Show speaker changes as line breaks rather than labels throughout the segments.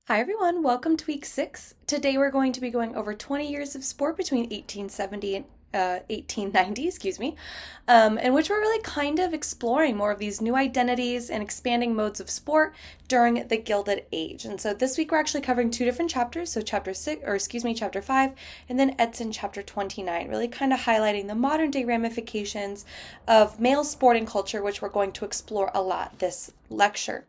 Hi everyone, welcome to week 6. Today we're going to be going over 20 years of sport between 1870 and 1890, in which we're really kind of exploring more of these new identities and expanding modes of sport during the Gilded Age. And so this week we're actually covering two different chapters, so chapter 5, and then Edson chapter 29, really kind of highlighting the modern day ramifications of male sporting culture, which we're going to explore a lot this lecture.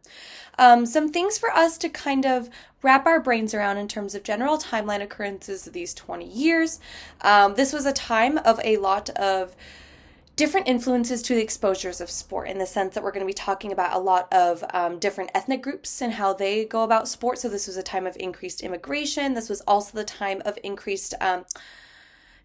Some things for us to kind of wrap our brains around in terms of general timeline occurrences of these 20 years. This was a time of a lot of different influences to the exposures of sport, in the sense that we're going to be talking about a lot of different ethnic groups and how they go about sport. So this was a time of increased immigration. This was also the time of increased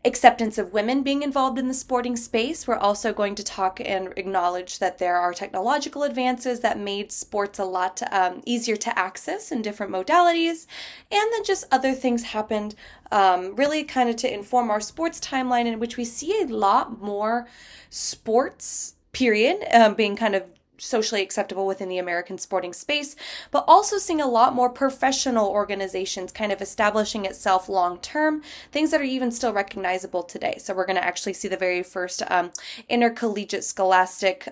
acceptance of women being involved in the sporting space. We're also going to talk and acknowledge that there are technological advances that made sports a lot easier to access in different modalities, and then just other things happened really kind of to inform our sports timeline, in which we see a lot more sports period being kind of socially acceptable within the American sporting space, but also seeing a lot more professional organizations kind of establishing itself long term, things that are even still recognizable today. So we're going to actually see the very first intercollegiate scholastic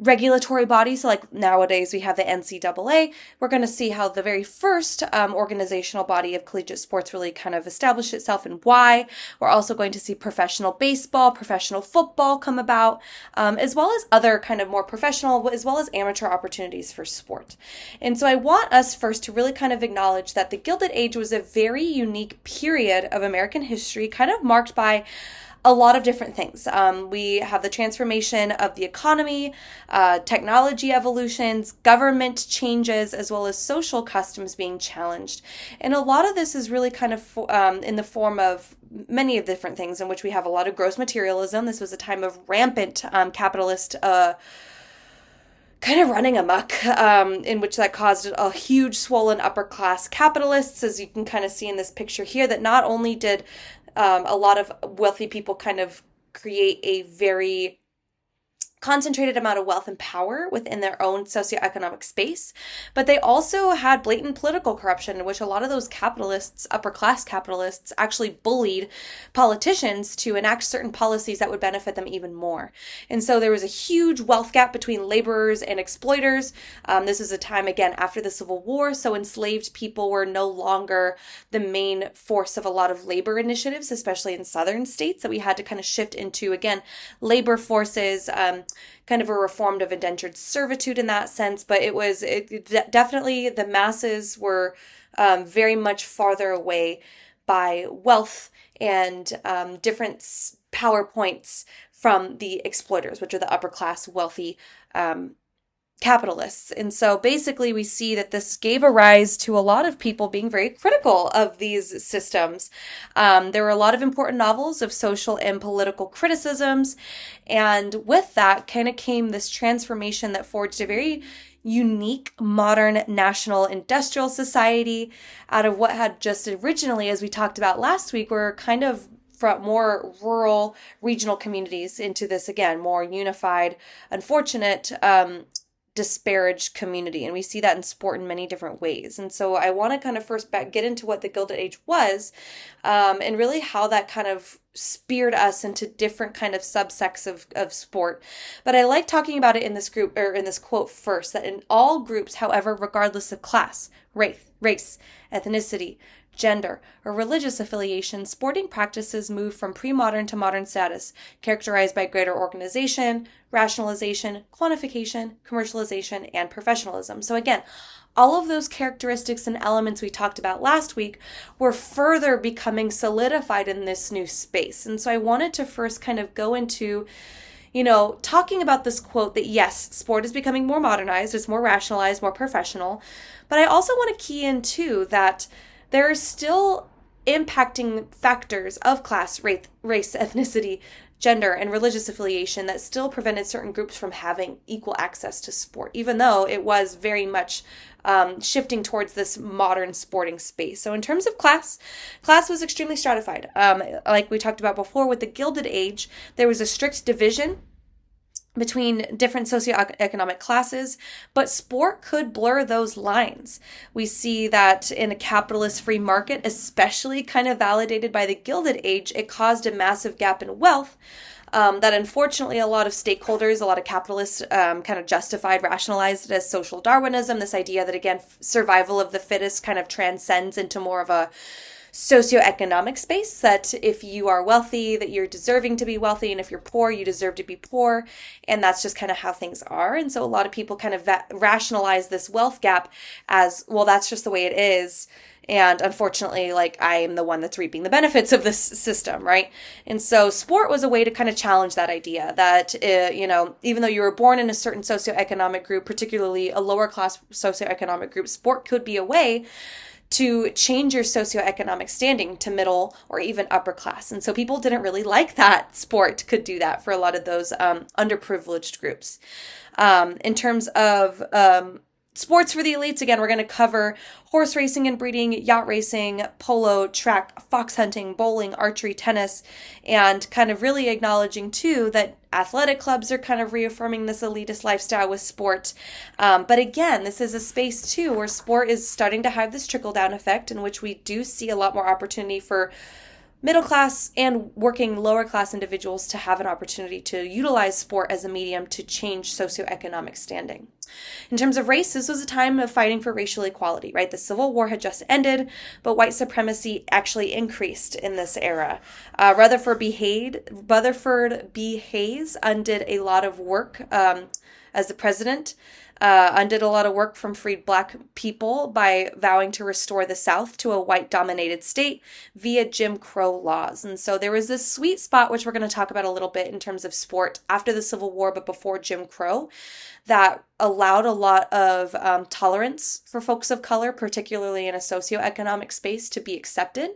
regulatory body. So like nowadays we have the NCAA. We're going to see how the very first organizational body of collegiate sports really kind of established itself and why. We're also going to see professional baseball, professional football come about, as well as other kind of more professional, as well as amateur opportunities for sport. And so I want us first to really kind of acknowledge that the Gilded Age was a very unique period of American history, kind of marked by a lot of different things. We have the transformation of the economy, technology evolutions, government changes, as well as social customs being challenged. And a lot of this is really kind of in the form of many of different things, in which we have a lot of gross materialism. This was a time of rampant capitalist kind of running amok, in which that caused a huge swollen upper class capitalists, as you can kind of see in this picture here, that not only did a lot of wealthy people kind of create a very concentrated amount of wealth and power within their own socioeconomic space, but they also had blatant political corruption, in which a lot of those capitalists, upper class capitalists, actually bullied politicians to enact certain policies that would benefit them even more. And so there was a huge wealth gap between laborers and exploiters. This is a time, again, after the Civil War, so enslaved people were no longer the main force of a lot of labor initiatives, especially in southern states, that we had to kind of shift into, again, labor forces, kind of a reformed of indentured servitude in that sense. But definitely the masses were very much farther away by wealth and different power points from the exploiters, which are the upper class wealthy capitalists. And so basically we see that this gave a rise to a lot of people being very critical of these systems. There were a lot of important novels of social and political criticisms, and with that kind of came this transformation that forged a very unique modern national industrial society out of what had just originally, as we talked about last week, were kind of from more rural regional communities into this, again, more unified, unfortunate disparaged community. And we see that in sport in many different ways. And so I want to kind of first get into what the Gilded Age was, and really how that kind of speared us into different kind of subsects of sport. But I like talking about it in this group, or in this quote first, that in all groups, however, regardless of class, race, ethnicity, gender, or religious affiliation, sporting practices move from pre-modern to modern status, characterized by greater organization, rationalization, quantification, commercialization, and professionalism. So again, all of those characteristics and elements we talked about last week were further becoming solidified in this new space. And so I wanted to first kind of go into talking about this quote that yes, sport is becoming more modernized, it's more rationalized, more professional, but I also want to key in too that there are still impacting factors of class, race, ethnicity, gender, and religious affiliation that still prevented certain groups from having equal access to sport, even though it was very much shifting towards this modern sporting space. So in terms of class was extremely stratified. Like we talked about before with the Gilded Age, there was a strict division between different socioeconomic classes, but sport could blur those lines. We see that in a capitalist free market, especially kind of validated by the Gilded Age, it caused a massive gap in wealth. That unfortunately a lot of stakeholders, a lot of capitalists kind of justified, rationalized it as social Darwinism, this idea that, again, survival of the fittest kind of transcends into more of a socioeconomic space, that if you are wealthy, that you're deserving to be wealthy, and if you're poor, you deserve to be poor, and that's just kind of how things are. And so a lot of people kind of rationalize this wealth gap as, well, that's just the way it is, and unfortunately, like, I am the one that's reaping the benefits of this system, right? And so sport was a way to kind of challenge that idea that, even though you were born in a certain socioeconomic group, particularly a lower class socioeconomic group, sport could be a way to change your socioeconomic standing to middle or even upper class. And so people didn't really like that sport could do that for a lot of those underprivileged groups. In terms of sports for the elites, again, we're going to cover horse racing and breeding, yacht racing, polo, track, fox hunting, bowling, archery, tennis, and kind of really acknowledging too that athletic clubs are kind of reaffirming this elitist lifestyle with sport. But again, this is a space too where sport is starting to have this trickle-down effect, in which we do see a lot more opportunity for middle class and working lower class individuals to have an opportunity to utilize sport as a medium to change socioeconomic standing. In terms of race, this was a time of fighting for racial equality, right? The Civil War had just ended, but white supremacy actually increased in this era. Rutherford B. Hayes undid a lot of work as the president. Undid a lot of work from freed Black people by vowing to restore the South to a white-dominated state via Jim Crow laws. And so there was this sweet spot, which we're going to talk about a little bit in terms of sport after the Civil War, but before Jim Crow, that allowed a lot of tolerance for folks of color, particularly in a socioeconomic space, to be accepted.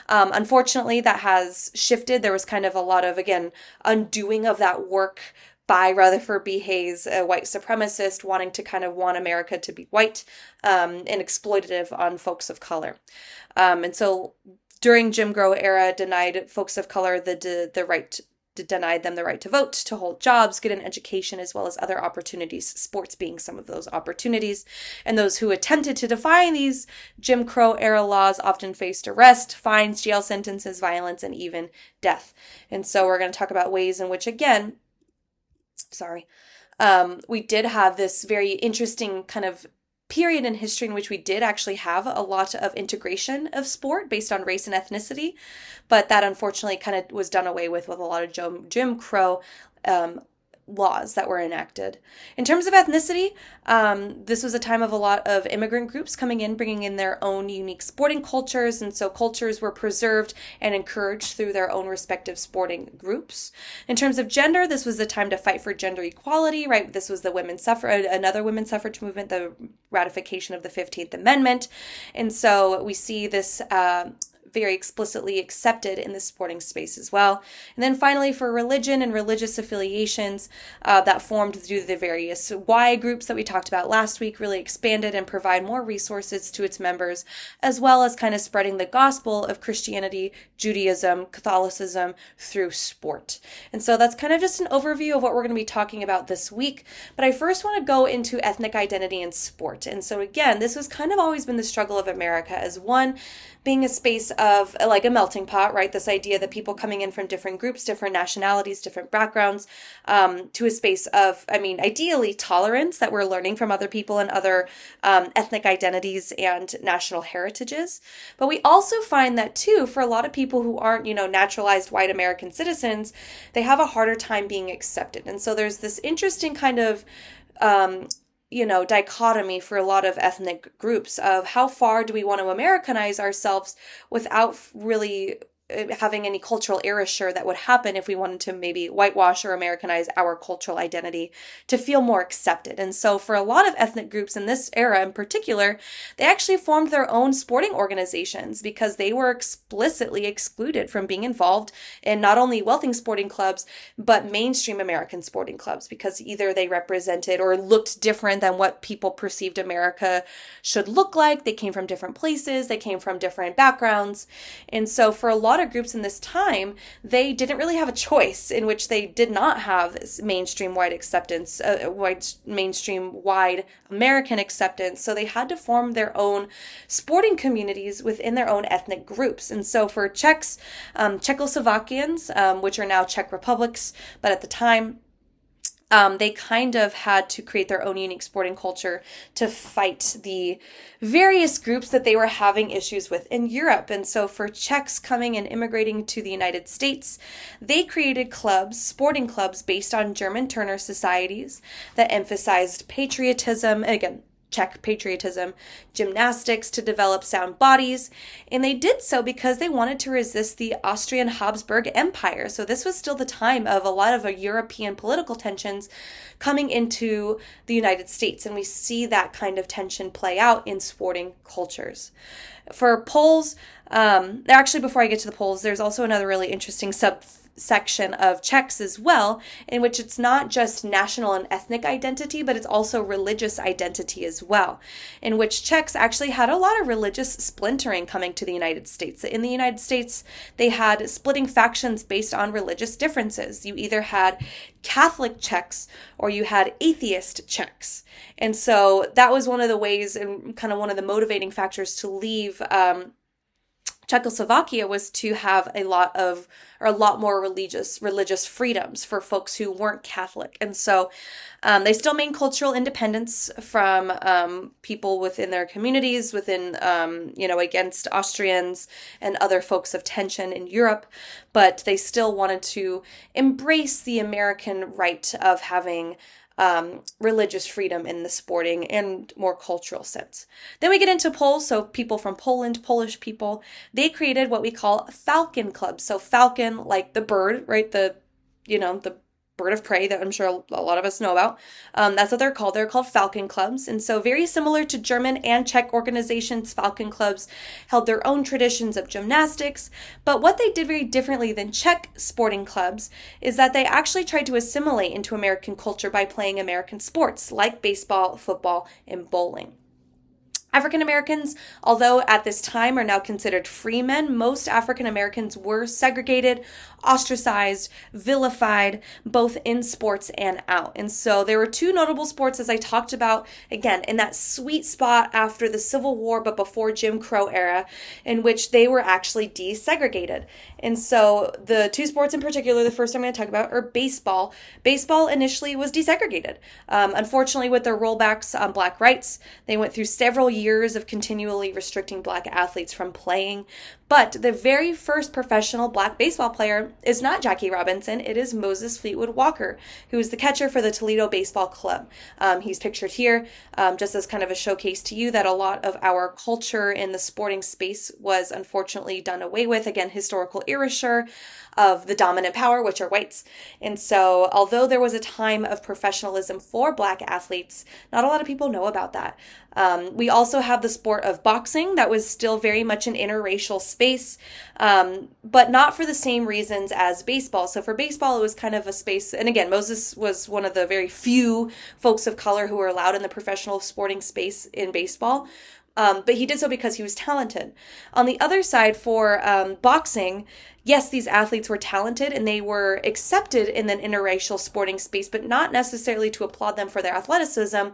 Unfortunately, that has shifted. There was kind of a lot of, again, undoing of that work by Rutherford B. Hayes, a white supremacist, wanting to kind of want America to be white and exploitative on folks of color. And so during Jim Crow era, denied folks of color the right denied them the right to vote, to hold jobs, get an education, as well as other opportunities, sports being some of those opportunities. And those who attempted to defy these Jim Crow era laws often faced arrest, fines, jail sentences, violence, and even death. And so we're going to talk about ways in which, again, we did have this very interesting kind of period in history in which we did actually have a lot of integration of sport based on race and ethnicity, but that unfortunately kind of was done away with a lot of Jim Crow laws that were enacted. In terms of ethnicity, this was a time of a lot of immigrant groups coming in, bringing in their own unique sporting cultures, and so cultures were preserved and encouraged through their own respective sporting groups. In terms of gender, this was the time to fight for gender equality, right? This was the another women's suffrage movement, the ratification of the 15th Amendment, and so we see this very explicitly accepted in the sporting space as well. And then finally, for religion and religious affiliations that formed through the various Y groups that we talked about last week, really expanded and provide more resources to its members, as well as kind of spreading the gospel of Christianity, Judaism, Catholicism through sport. And so that's kind of just an overview of what we're going to be talking about this week. But I first want to go into ethnic identity and sport. And so again, this has kind of always been the struggle of America, as one, being a space of like a melting pot, right? This idea that people coming in from different groups, different nationalities, different backgrounds, to a space of, ideally tolerance, that we're learning from other people and other ethnic identities and national heritages. But we also find that too, for a lot of people who aren't, naturalized white American citizens, they have a harder time being accepted. And so there's this interesting kind of dichotomy for a lot of ethnic groups of how far do we want to Americanize ourselves without really having any cultural erasure that would happen if we wanted to maybe whitewash or Americanize our cultural identity to feel more accepted. And so for a lot of ethnic groups in this era in particular, they actually formed their own sporting organizations because they were explicitly excluded from being involved in not only wealthy sporting clubs, but mainstream American sporting clubs, because either they represented or looked different than what people perceived America should look like. They came from different places. They came from different backgrounds. And so for a lot lot of groups in this time, they didn't really have a choice, in which they did not have mainstream wide acceptance, mainstream wide American acceptance. So they had to form their own sporting communities within their own ethnic groups. And so for Czechs, Czechoslovakians, which are now Czech republics, but at the time, they kind of had to create their own unique sporting culture to fight the various groups that they were having issues with in Europe. And so for Czechs coming and immigrating to the United States, they created clubs, sporting clubs based on German Turner societies that emphasized patriotism, again, Czech patriotism, gymnastics to develop sound bodies, and they did so because they wanted to resist the Austrian Habsburg Empire. So this was still the time of a lot of European political tensions coming into the United States, and we see that kind of tension play out in sporting cultures. For Poles, actually before I get to the Poles, there's also another really interesting subsection of Czechs as well, in which it's not just national and ethnic identity, but it's also religious identity as well, in which Czechs actually had a lot of religious splintering coming to the United States. In the United States, they had splitting factions based on religious differences. You either had Catholic Czechs or you had atheist Czechs. And so that was one of the ways and kind of one of the motivating factors to leave Czechoslovakia, was to have a lot more religious freedoms for folks who weren't Catholic. And so they still maintained cultural independence from people within their communities, within, against Austrians and other folks of tension in Europe, but they still wanted to embrace the American right of having religious freedom in the sporting and more cultural sense. Then we get into Poles, so people from Poland, Polish people, they created what we call falcon clubs. So falcon, like the bird, right? The bird of prey that I'm sure a lot of us know about. That's what they're called. They're called falcon clubs. And so very similar to German and Czech organizations, falcon clubs held their own traditions of gymnastics. But what they did very differently than Czech sporting clubs is that they actually tried to assimilate into American culture by playing American sports like baseball, football, and bowling. African Americans, although at this time are now considered free men, most African Americans were segregated, ostracized, vilified, both in sports and out. And so there were two notable sports, as I talked about, again, in that sweet spot after the Civil War, but before Jim Crow era, in which they were actually desegregated. And so the two sports in particular, the first I'm going to talk about, are baseball. Baseball initially was desegregated. Unfortunately, with their rollbacks on Black rights, they went through several years of continually restricting Black athletes from playing. But the very first professional Black baseball player is not Jackie Robinson. It is Moses Fleetwood Walker, who is the catcher for the Toledo Baseball Club. He's pictured here just as kind of a showcase to you that a lot of our culture in the sporting space was unfortunately done away with. Again, historical erasure of the dominant power, which are whites. And so although there was a time of professionalism for Black athletes, not a lot of people know about that. We also have the sport of boxing that was still very much an interracial space, but not for the same reasons as baseball. So for baseball, it was kind of a space, and again, Moses was one of the very few folks of color who were allowed in the professional sporting space in baseball. But he did so because he was talented. On the other side, for boxing, yes, these athletes were talented and they were accepted in an interracial sporting space, but not necessarily to applaud them for their athleticism,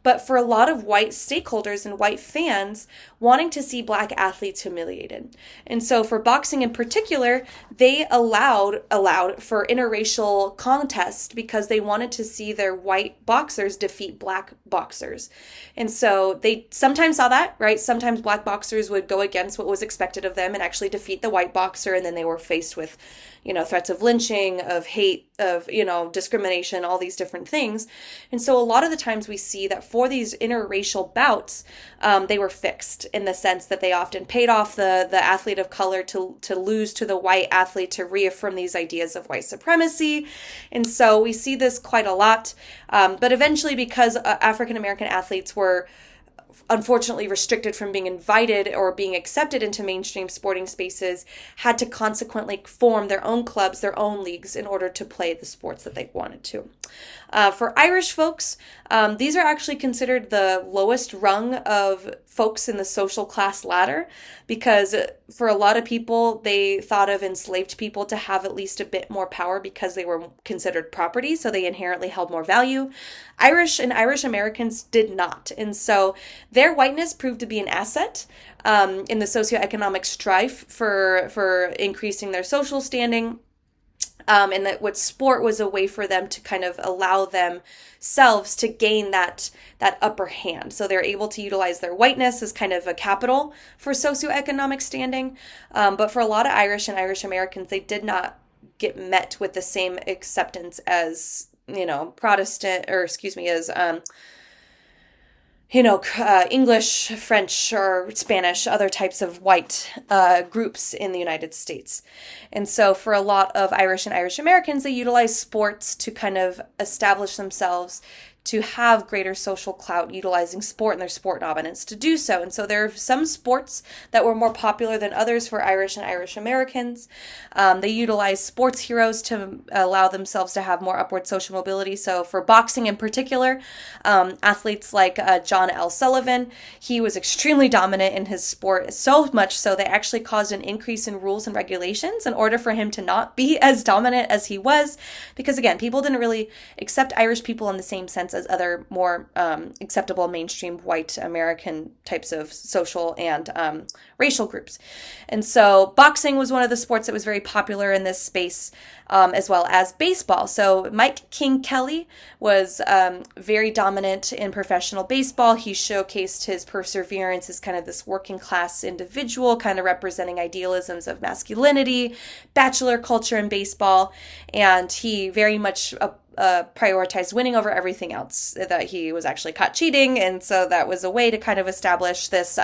but for a lot of white stakeholders and white fans wanting to see Black athletes humiliated. And so for boxing in particular, they allowed for interracial contests because they wanted to see their white boxers defeat Black boxers. And so they sometimes saw that, right? Sometimes Black boxers would go against what was expected of them and actually defeat the white boxer, and then they were faced with, threats of lynching, of hate, of, discrimination, all these different things. And so a lot of the times we see that for these interracial bouts, they were fixed in the sense that they often paid off the athlete of color to lose to the white athlete to reaffirm these ideas of white supremacy. And so we see this quite a lot. But eventually, because African American athletes were unfortunately restricted from being invited or being accepted into mainstream sporting spaces, had to consequently form their own clubs, their own leagues in order to play the sports that they wanted to. For Irish folks, these are actually considered the lowest rung of folks in the social class ladder, because for a lot of people, they thought of enslaved people to have at least a bit more power because they were considered property, so they inherently held more value. Irish and Irish Americans did not. And so their whiteness proved to be an asset in the socioeconomic strife for increasing their social standing. And that what sport was a way for them to kind of allow themselves to gain that upper hand. So they're able to utilize their whiteness as kind of a capital for socioeconomic standing. But for a lot of Irish and Irish Americans, they did not get met with the same acceptance as, Protestant, or excuse me, as English, French, or Spanish, other types of white groups in the United States. And so for a lot of Irish and Irish Americans, they utilize sports to kind of establish themselves, to have greater social clout, utilizing sport and their sport dominance to do so. And so there are some sports that were more popular than others for Irish and Irish Americans. They utilize sports heroes to allow themselves to have more upward social mobility. So for boxing in particular, athletes like John L. Sullivan, he was extremely dominant in his sport, so much so they actually caused an increase in rules and regulations in order for him to not be as dominant as he was. Because again, people didn't really accept Irish people in the same sense as other more acceptable mainstream white American types of social and racial groups. And so boxing was one of the sports that was very popular in this space, as well as baseball. So Mike King Kelly was very dominant in professional baseball. He showcased his perseverance as kind of this working class individual, kind of representing idealisms of masculinity, bachelor culture in baseball, and he very much prioritized winning over everything else, that he was actually caught cheating. And so that was a way to kind of establish this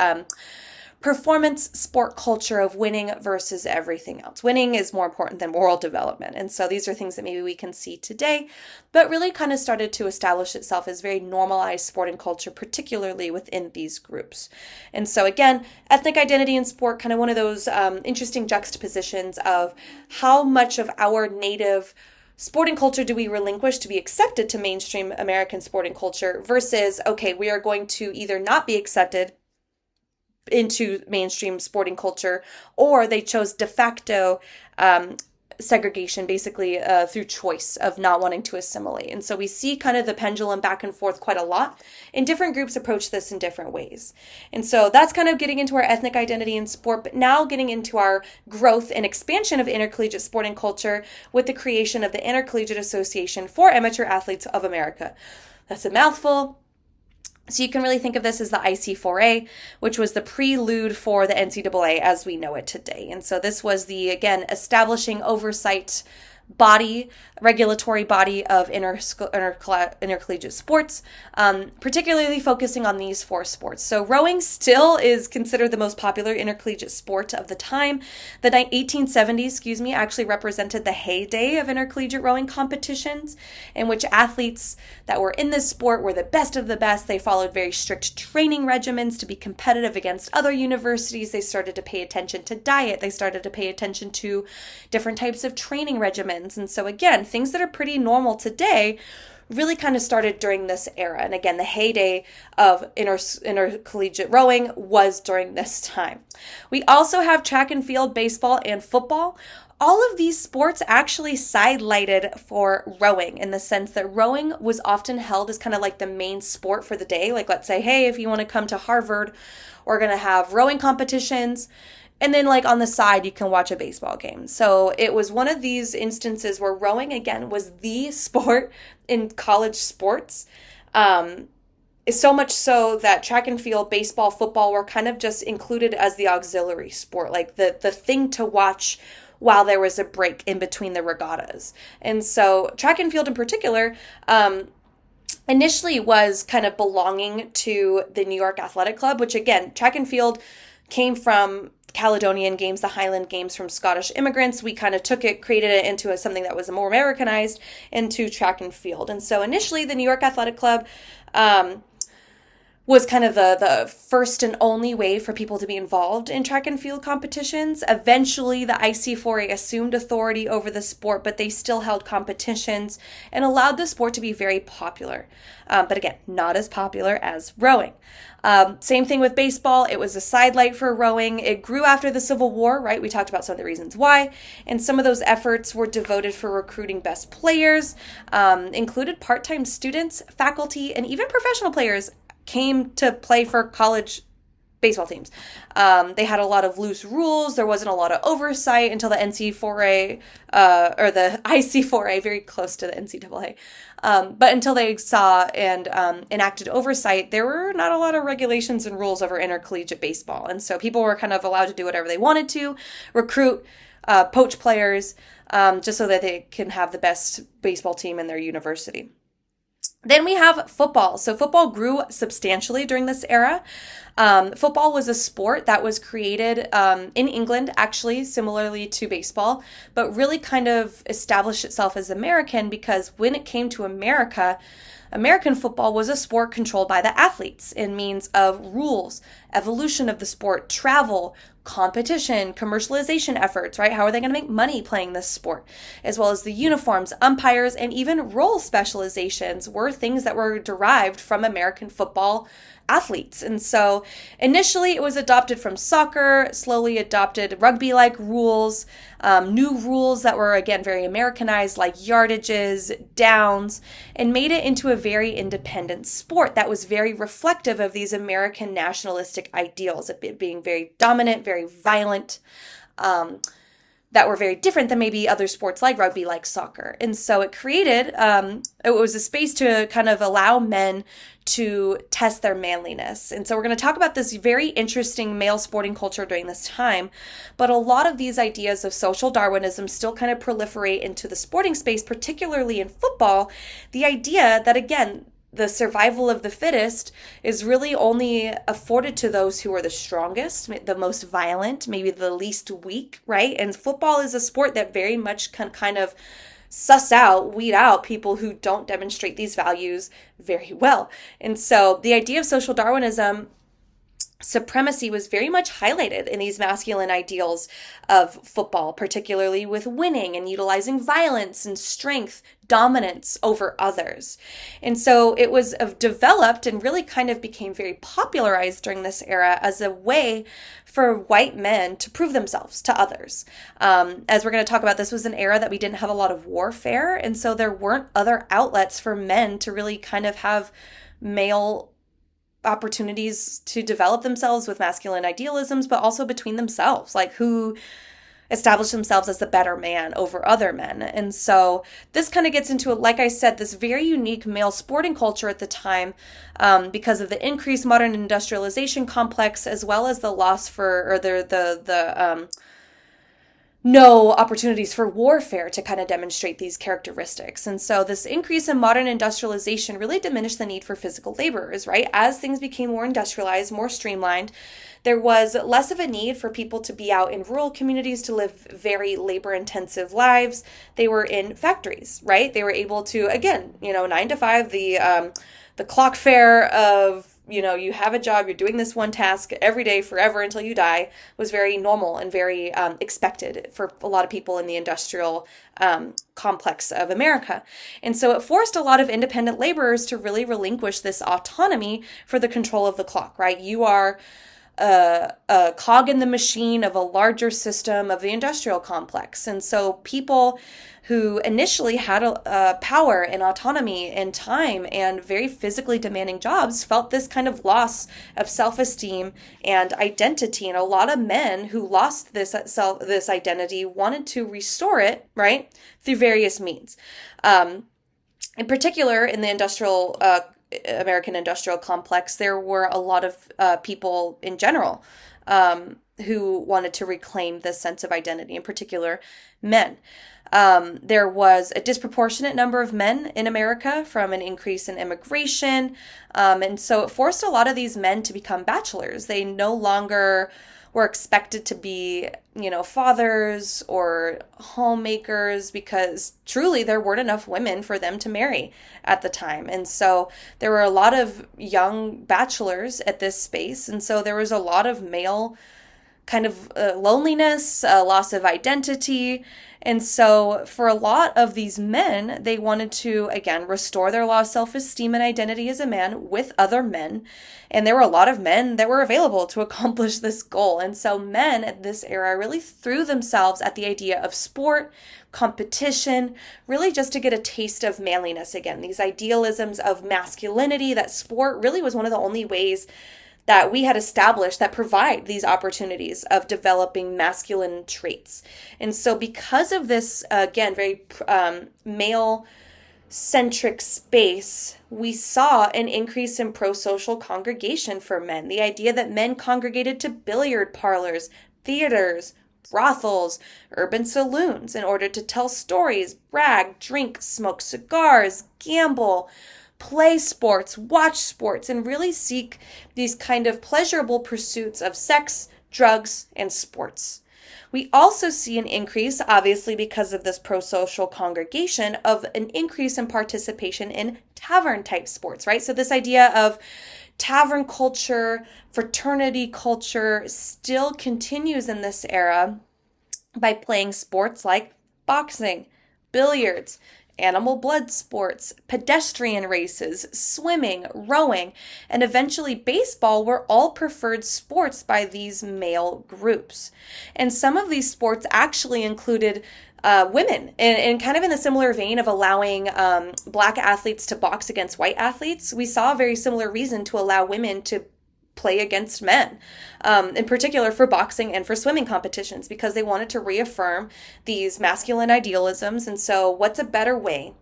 performance sport culture of winning versus everything else. Winning is more important than moral development. And so these are things that maybe we can see today, but really kind of started to establish itself as very normalized sporting culture, particularly within these groups. And so again, ethnic identity in sport, kind of one of those interesting juxtapositions of how much of our native sporting culture do we relinquish to be accepted to mainstream American sporting culture versus, okay, we are going to either not be accepted into mainstream sporting culture, or they chose de facto segregation, basically through choice of not wanting to assimilate. And so we see kind of the pendulum back and forth quite a lot, and different groups approach this in different ways. And so that's kind of getting into our ethnic identity in sport, but now getting into our growth and expansion of intercollegiate sporting culture with the creation of the Intercollegiate Association for Amateur Athletes of America. That's a mouthful. So you can really think of this as the IC4A, which was the prelude for the NCAA as we know it today. And so this was the, again, establishing oversight body, regulatory body of intercollegiate sports, particularly focusing on these four sports. So rowing still is considered the most popular intercollegiate sport of the time. The 1870s, actually represented the heyday of intercollegiate rowing competitions, in which athletes that were in this sport were the best of the best. They followed very strict training regimens to be competitive against other universities. They started to pay attention to diet. They started to pay attention to different types of training regimens. And so again, things that are pretty normal today really kind of started during this era. And again, the heyday of intercollegiate rowing was during this time. We also have track and field, baseball, and football. All of these sports actually sidelighted for rowing, in the sense that rowing was often held as kind of like the main sport for the day. Like, let's say, hey, if you want to come to Harvard, we're going to have rowing competitions. And then like on the side, you can watch a baseball game. So it was one of these instances where rowing, again, was the sport in college sports. So much so that track and field, baseball, football were kind of just included as the auxiliary sport, like the thing to watch while there was a break in between the regattas. And so track and field in particular, initially was kind of belonging to the New York Athletic Club, which again, track and field came from Caledonian Games, the Highland Games from Scottish immigrants. We kind of took it, created it into something that was more Americanized into track and field. And so initially the New York Athletic Club was kind of the first and only way for people to be involved in track and field competitions. Eventually, the IC4A assumed authority over the sport, but they still held competitions and allowed the sport to be very popular. But again, not as popular as rowing. Same thing with baseball. It was a sidelight for rowing. It grew after the Civil War, right? We talked about some of the reasons why. And some of those efforts were devoted for recruiting best players, included part-time students, faculty, and even professional players came to play for college baseball teams. They had a lot of loose rules. There wasn't a lot of oversight until the NC4A, or the IC4A, very close to the NCAA. But until they saw and enacted oversight, there were not a lot of regulations and rules over intercollegiate baseball. And so people were kind of allowed to do whatever they wanted to, recruit, poach players, just so that they can have the best baseball team in their university. Then we have football. So football grew substantially during this era. Football was a sport that was created in England, actually, similarly to baseball, but really kind of established itself as American because when it came to America, American football was a sport controlled by the athletes in means of rules, evolution of the sport, travel, competition, commercialization efforts, right? How are they going to make money playing this sport? As well as the uniforms, umpires, and even role specializations were things that were derived from American football athletes. And so initially it was adopted from soccer, slowly adopted rugby-like rules, new rules that were, again, very Americanized, like yardages, downs, and made it into a very independent sport that was very reflective of these American nationalistic ideals of it being very dominant, very violent, that were very different than maybe other sports like rugby, like soccer. And so it created, it was a space to kind of allow men to test their manliness. And so we're going to talk about this very interesting male sporting culture during this time. But a lot of these ideas of social Darwinism still kind of proliferate into the sporting space, particularly in football. The idea that, again, the survival of the fittest is really only afforded to those who are the strongest, the most violent, maybe the least weak, right? And football is a sport that very much can kind of weed out people who don't demonstrate these values very well. And so the idea of social Darwinism supremacy was very much highlighted in these masculine ideals of football, particularly with winning and utilizing violence and strength, dominance over others. And so it was developed and really kind of became very popularized during this era as a way for white men to prove themselves to others. As we're going to talk about, this was an era that we didn't have a lot of warfare, and so there weren't other outlets for men to really kind of have male opportunities to develop themselves with masculine idealisms, but also between themselves, like who establish themselves as the better man over other men. And so this kind of gets into, like I said, this very unique male sporting culture at the time, because of the increased modern industrialization complex, as well as the loss for, or the no opportunities for warfare to kind of demonstrate these characteristics. And so this increase in modern industrialization really diminished the need for physical laborers, right? As things became more industrialized, more streamlined, there was less of a need for people to be out in rural communities to live very labor-intensive lives. They were in factories, right? They were able to, again, 9 to 5, the clock fare of, you have a job, you're doing this one task every day forever until you die, was very normal and very expected for a lot of people in the industrial complex of America. And so it forced a lot of independent laborers to really relinquish this autonomy for the control of the clock, right? You are a cog in the machine of a larger system of the industrial complex. And so people who initially had power and autonomy and time and very physically demanding jobs felt this kind of loss of self-esteem and identity. And a lot of men who lost this identity wanted to restore it, right, through various means. In particular, in the American industrial complex, there were a lot of people in general who wanted to reclaim this sense of identity, in particular men. There was a disproportionate number of men in America from an increase in immigration, and so it forced a lot of these men to become bachelors. They no longer were expected to be, fathers or homemakers because truly there weren't enough women for them to marry at the time. And so there were a lot of young bachelors at this space. And so there was a lot of male kind of loneliness, loss of identity. And so, for a lot of these men, they wanted to, again, restore their lost self esteem and identity as a man with other men. And there were a lot of men that were available to accomplish this goal. And so, men at this era really threw themselves at the idea of sport, competition, really just to get a taste of manliness again. These idealisms of masculinity, that sport really was one of the only ways that we had established that provide these opportunities of developing masculine traits. And so because of this, again, very male centric space, we saw an increase in pro-social congregation for men. The idea that men congregated to billiard parlors, theaters, brothels, urban saloons in order to tell stories, brag, drink, smoke cigars, gamble, play sports, watch sports, and really seek these kind of pleasurable pursuits of sex, drugs, and sports. We also see an increase, obviously because of this pro-social congregation, of an increase in participation in tavern type sports, right? So this idea of tavern culture, fraternity culture still continues in this era by playing sports like boxing, billiards, animal blood sports, pedestrian races, swimming, rowing, and eventually baseball were all preferred sports by these male groups. And some of these sports actually included women, and kind of in the similar vein of allowing black athletes to box against white athletes. We saw a very similar reason to allow women to play against men, in particular for boxing and for swimming competitions, because they wanted to reaffirm these masculine idealisms. And so what's a better way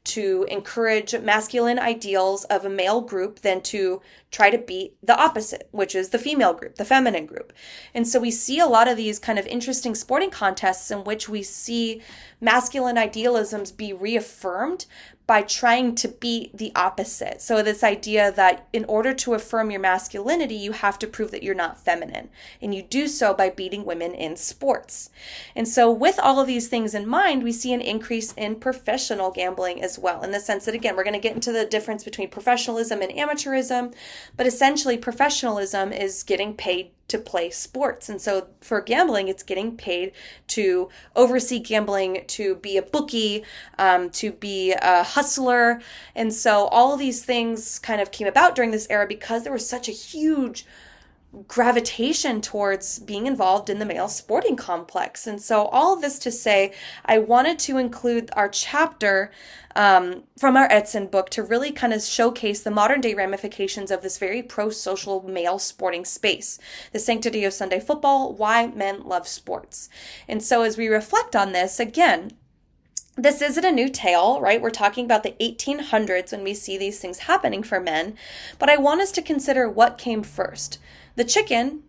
to encourage masculine ideals of a male group than to try to beat the opposite, which is the female group, the feminine group. And so we see a lot of these kind of interesting sporting contests in which we see masculine idealisms be reaffirmed by trying to beat the opposite. So this idea that in order to affirm your masculinity, you have to prove that you're not feminine. And you do so by beating women in sports. And so with all of these things in mind, we see an increase in professional gambling as well, in the sense that, again, we're going to get into the difference between professionalism and amateurism, but essentially professionalism is getting paid to play sports. And so for gambling, it's getting paid to oversee gambling, to be a bookie, to be a hustler. And so all of these things kind of came about during this era because there was such a huge gravitation towards being involved in the male sporting complex. And so all of this to say, I wanted to include our chapter from our Edson book to really kind of showcase the modern day ramifications of this very pro-social male sporting space, the sanctity of Sunday football, why men love sports. And so as we reflect on this, again, this isn't a new tale, right? We're talking about the 1800s when we see these things happening for men, but I want us to consider what came first. The chicken,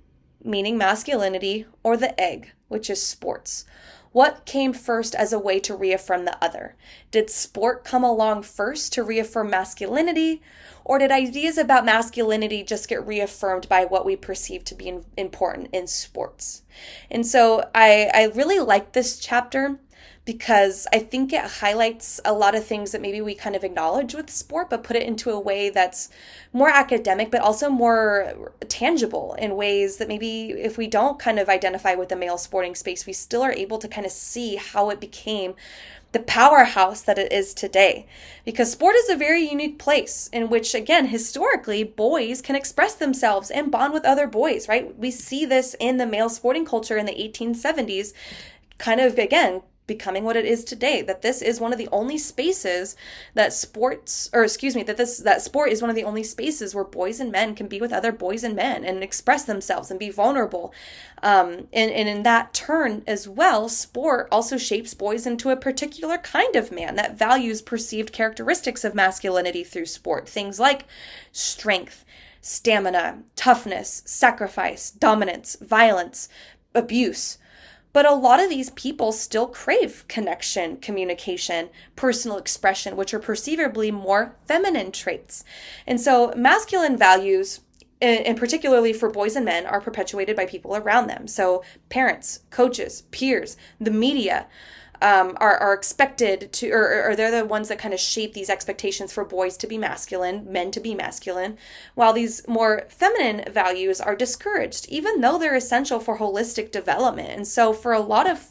meaning masculinity, or the egg, which is sports. What came first as a way to reaffirm the other? Did sport come along first to reaffirm masculinity? Or did ideas about masculinity just get reaffirmed by what we perceive to be important in sports? And so I really like this chapter because I think it highlights a lot of things that maybe we kind of acknowledge with sport, but put it into a way that's more academic, but also more tangible in ways that maybe if we don't kind of identify with the male sporting space, we still are able to kind of see how it became the powerhouse that it is today. Because sport is a very unique place in which, again, historically, boys can express themselves and bond with other boys, right? We see this in the male sporting culture in the 1870s, kind of, again, becoming what it is today, that this is one of the only spaces that sport is one of the only spaces where boys and men can be with other boys and men and express themselves and be vulnerable. And in that turn as well, sport also shapes boys into a particular kind of man that values perceived characteristics of masculinity through sport. Things like strength, stamina, toughness, sacrifice, dominance, violence, abuse. But a lot of these people still crave connection, communication, personal expression, which are perceivably more feminine traits. And so masculine values and particularly for boys and men, are perpetuated by people around them. So parents, coaches, peers, the media, are expected to, or they're the ones that kind of shape these expectations for boys to be masculine, men to be masculine, while these more feminine values are discouraged, even though they're essential for holistic development. And so for a lot of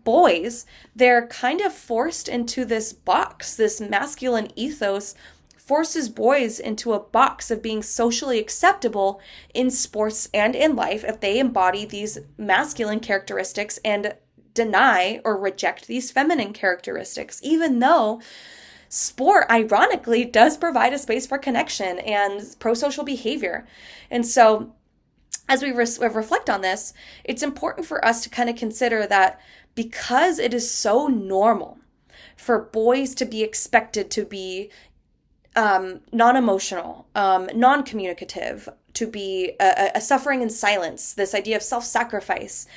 boys, they're kind of forced into this box. This masculine ethos forces boys into a box of being socially acceptable in sports and in life if they embody these masculine characteristics and deny or reject these feminine characteristics, even though sport, ironically, does provide a space for connection and pro-social behavior. And so as we reflect on this, it's important for us to kind of consider that because it is so normal for boys to be expected to be non-emotional, non-communicative, to be a suffering in silence, this idea of self-sacrifice,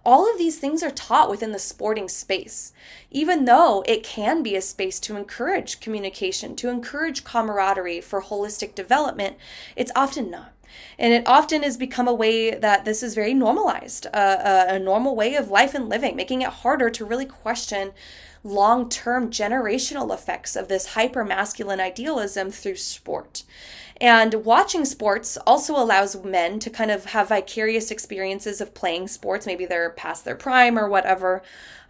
all of these things are taught within the sporting space, even though it can be a space to encourage communication, to encourage camaraderie for holistic development. It's often not. And it often has become a way that this is very normalized, a normal way of life and living, making it harder to really question long-term generational effects of this hyper-masculine idealism through sport. And watching sports also allows men to kind of have vicarious experiences of playing sports. Maybe they're past their prime or whatever.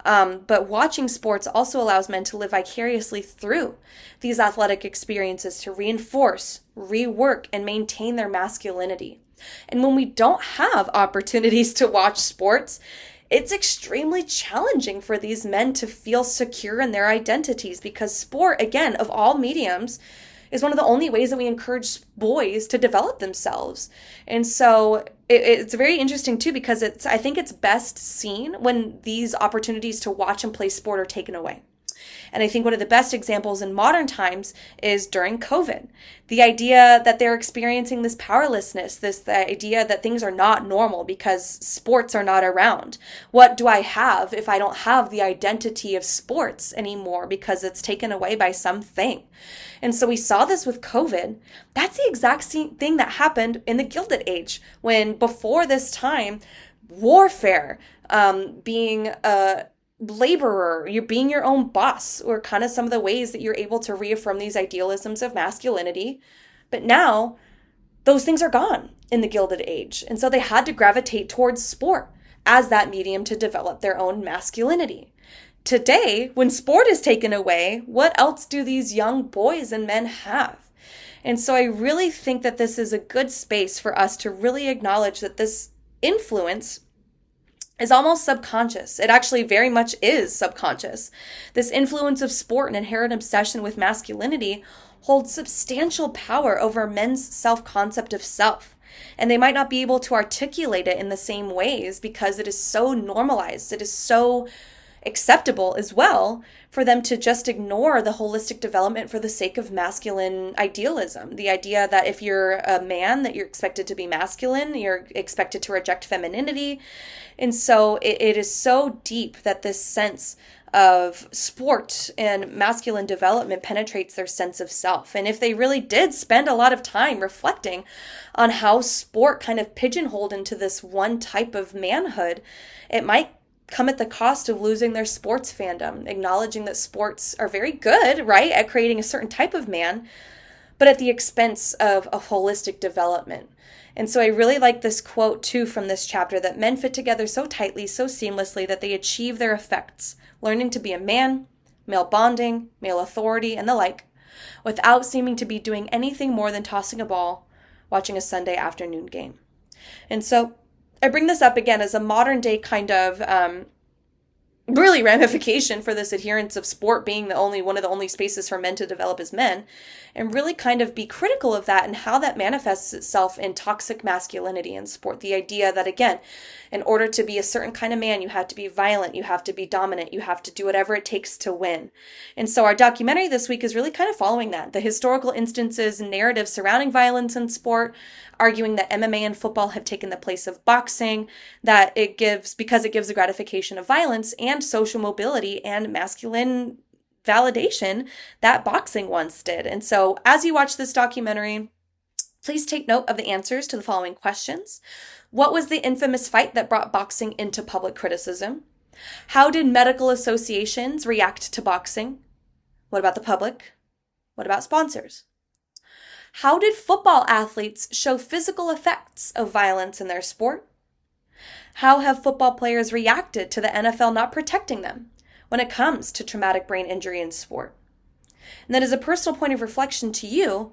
But watching sports also allows men to live vicariously through these athletic experiences to reinforce, rework, and maintain their masculinity. And when we don't have opportunities to watch sports, it's extremely challenging for these men to feel secure in their identities, because sport, again, of all mediums, is one of the only ways that we encourage boys to develop themselves. And so it's very interesting too, because I think it's best seen when these opportunities to watch and play sport are taken away. And I think one of the best examples in modern times is during COVID. The idea that they're experiencing this powerlessness, the idea that things are not normal because sports are not around. What do I have if I don't have the identity of sports anymore because it's taken away by something? And so we saw this with COVID. That's the exact same thing that happened in the Gilded Age, when before this time, warfare, being a laborer, you're being your own boss, or kind of some of the ways that you're able to reaffirm these idealisms of masculinity. But now those things are gone in the Gilded Age. And so they had to gravitate towards sport as that medium to develop their own masculinity. Today, when sport is taken away, what else do these young boys and men have? And so I really think that this is a good space for us to really acknowledge that this influence is almost subconscious. It actually very much is subconscious. This influence of sport and inherent obsession with masculinity holds substantial power over men's self-concept of self. And they might not be able to articulate it in the same ways because it is so normalized. It is so acceptable as well for them to just ignore the holistic development for the sake of masculine idealism. The idea that if you're a man, that you're expected to be masculine, you're expected to reject femininity. And so it is so deep that this sense of sport and masculine development penetrates their sense of self. And if they really did spend a lot of time reflecting on how sport kind of pigeonholed into this one type of manhood, it might come at the cost of losing their sports fandom, acknowledging that sports are very good, right, at creating a certain type of man, but at the expense of a holistic development. And so I really like this quote too from this chapter, that men fit together so tightly, so seamlessly that they achieve their effects, learning to be a man, male bonding, male authority, and the like, without seeming to be doing anything more than tossing a ball, watching a Sunday afternoon game. And so I bring this up again as a modern day kind of really ramification for this adherence of sport being one of the only spaces for men to develop as men, and really kind of be critical of that and how that manifests itself in toxic masculinity in sport. The idea that, again, in order to be a certain kind of man, you have to be violent, you have to be dominant, you have to do whatever it takes to win. And so our documentary this week is really kind of following that, the historical instances and narratives surrounding violence in sport, arguing that MMA and football have taken the place of boxing, that because it gives the gratification of violence and social mobility and masculine validation that boxing once did. And so as you watch this documentary, Please take note of the answers to the following questions. What was the infamous fight that brought boxing into public criticism? How did medical associations react to boxing? What about the public? What about sponsors? How did football athletes show physical effects of violence in their sport? How have football players reacted to the NFL not protecting them when it comes to traumatic brain injury in sport? And then as a personal point of reflection to you,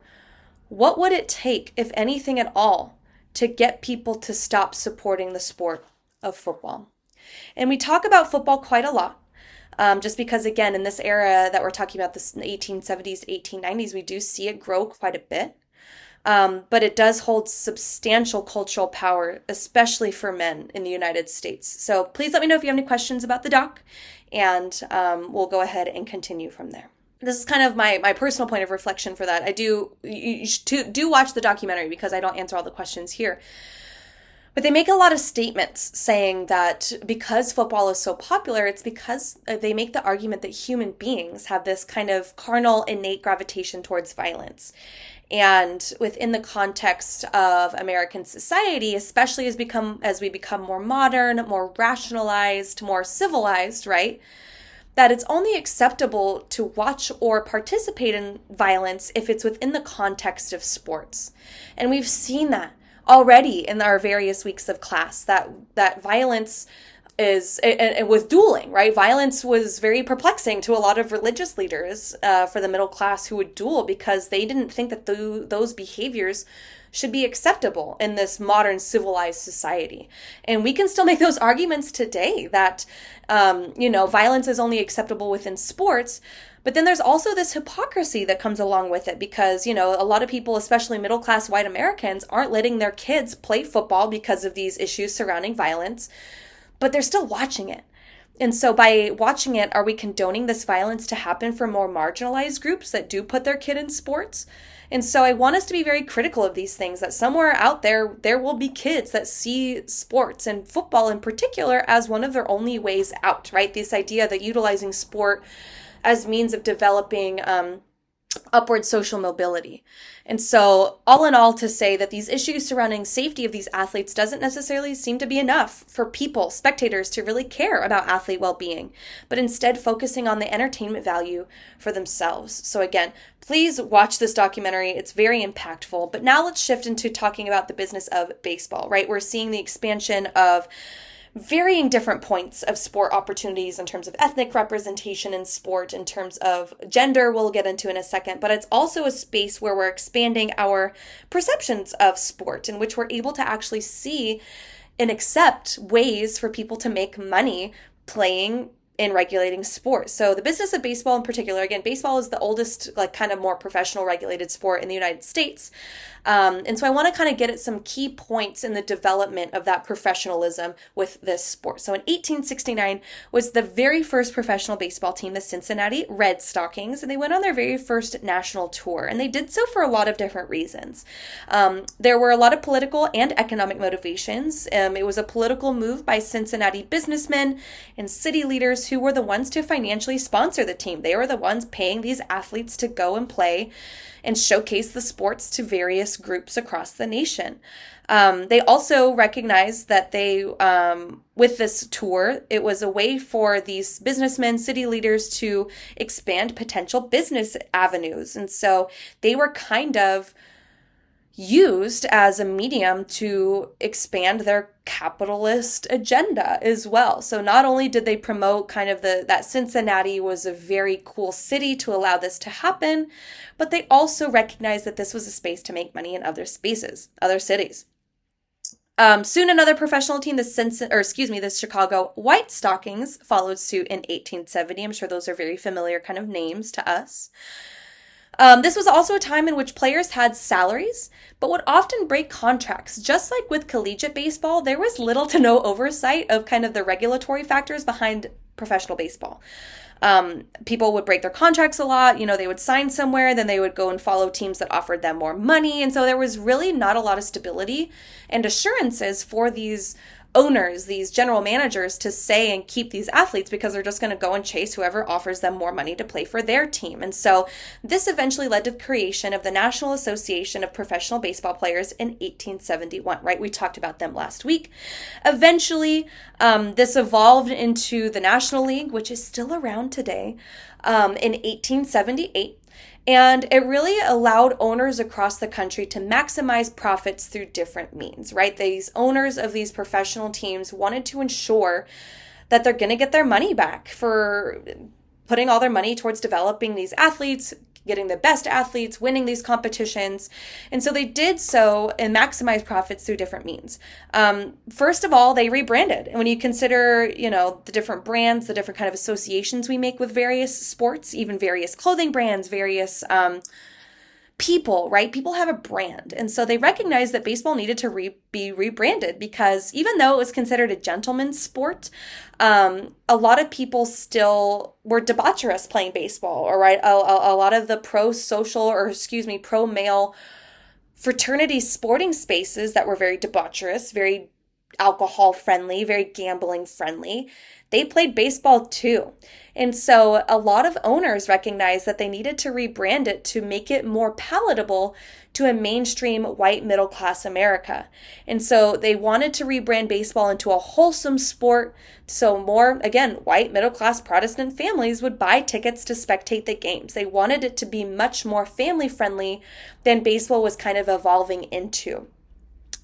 what would it take, if anything at all, to get people to stop supporting the sport of football? And we talk about football quite a lot, just because, again, in this era that we're talking about, this 1870s to 1890s, we do see it grow quite a bit. But it does hold substantial cultural power, especially for men in the United States. So please let me know if you have any questions about the doc, and we'll go ahead and continue from there. This is kind of my personal point of reflection for that. You do watch the documentary because I don't answer all the questions here. But they make a lot of statements saying that because football is so popular, it's because they make the argument that human beings have this kind of carnal, innate gravitation towards violence. And within the context of American society, especially as we become more modern, more rationalized, more civilized, right? That it's only acceptable to watch or participate in violence if it's within the context of sports. And we've seen that already in our various weeks of class, that violence is, and with dueling, right? Violence was very perplexing to a lot of religious leaders for the middle class who would duel because they didn't think that those behaviors should be acceptable in this modern civilized society. And we can still make those arguments today that, violence is only acceptable within sports. But then there's also this hypocrisy that comes along with it because, a lot of people, especially middle-class white Americans, aren't letting their kids play football because of these issues surrounding violence, but they're still watching it. And so by watching it, are we condoning this violence to happen for more marginalized groups that do put their kid in sports? And so I want us to be very critical of these things, that somewhere out there will be kids that see sports and football in particular as one of their only ways out, right? This idea that utilizing sport as means of developing upward social mobility. And so all in all, to say that these issues surrounding safety of these athletes doesn't necessarily seem to be enough for people, spectators, to really care about athlete well-being, but instead focusing on the entertainment value for themselves. So again, please watch this documentary. It's very impactful. But now let's shift into talking about the business of baseball, right? We're seeing the expansion of varying different points of sport opportunities in terms of ethnic representation in sport, in terms of gender, we'll get into in a second, but it's also a space where we're expanding our perceptions of sport, in which we're able to actually see and accept ways for people to make money playing in regulating sports. So the business of baseball in particular, again, baseball is the oldest, kind of more professional regulated sport in the United States. And so I want to kind of get at some key points in the development of that professionalism with this sport. So in 1869 was the very first professional baseball team, the Cincinnati Red Stockings, and they went on their very first national tour. And they did so for a lot of different reasons. There were a lot of political and economic motivations. It was a political move by Cincinnati businessmen and city leaders who were the ones to financially sponsor the team. They were the ones paying these athletes to go and play and showcase the sports to various groups across the nation. They also recognized that with this tour, it was a way for these businessmen, city leaders to expand potential business avenues. And so they were kind of used as a medium to expand their capitalist agenda as well. So not only did they promote kind of that Cincinnati was a very cool city to allow this to happen, but they also recognized that this was a space to make money in other spaces, other cities. Soon another professional team, the Chicago White Stockings, followed suit in 1870. I'm sure those are very familiar kind of names to us. This was also a time in which players had salaries, but would often break contracts. Just like with collegiate baseball, there was little to no oversight of kind of the regulatory factors behind professional baseball. People would break their contracts a lot. They would sign somewhere, then they would go and follow teams that offered them more money. And so there was really not a lot of stability and assurances for these owners, these general managers to say and keep these athletes because they're just going to go and chase whoever offers them more money to play for their team. And so this eventually led to the creation of the National Association of Professional Baseball Players in 1871, right? We talked about them last week. Eventually, this evolved into the National League, which is still around today, in 1878. And it really allowed owners across the country to maximize profits through different means, right? These owners of these professional teams wanted to ensure that they're going to get their money back for putting all their money towards developing these athletes, getting the best athletes, winning these competitions. And so they did so and maximize profits through different means. First of all, they rebranded. And when you consider, the different brands, the different kind of associations we make with various sports, even various clothing brands, various people, right? People have a brand. And so they recognized that baseball needed to be rebranded because even though it was considered a gentleman's sport, a lot of people still were debaucherous playing baseball, all right? A lot of the pro-male fraternity sporting spaces that were very debaucherous, very alcohol friendly, very gambling friendly, they played baseball too. And so a lot of owners recognized that they needed to rebrand it to make it more palatable to a mainstream white middle class America. And so they wanted to rebrand baseball into a wholesome sport. So more, again, white middle class Protestant families would buy tickets to spectate the games. They wanted it to be much more family friendly than baseball was kind of evolving into.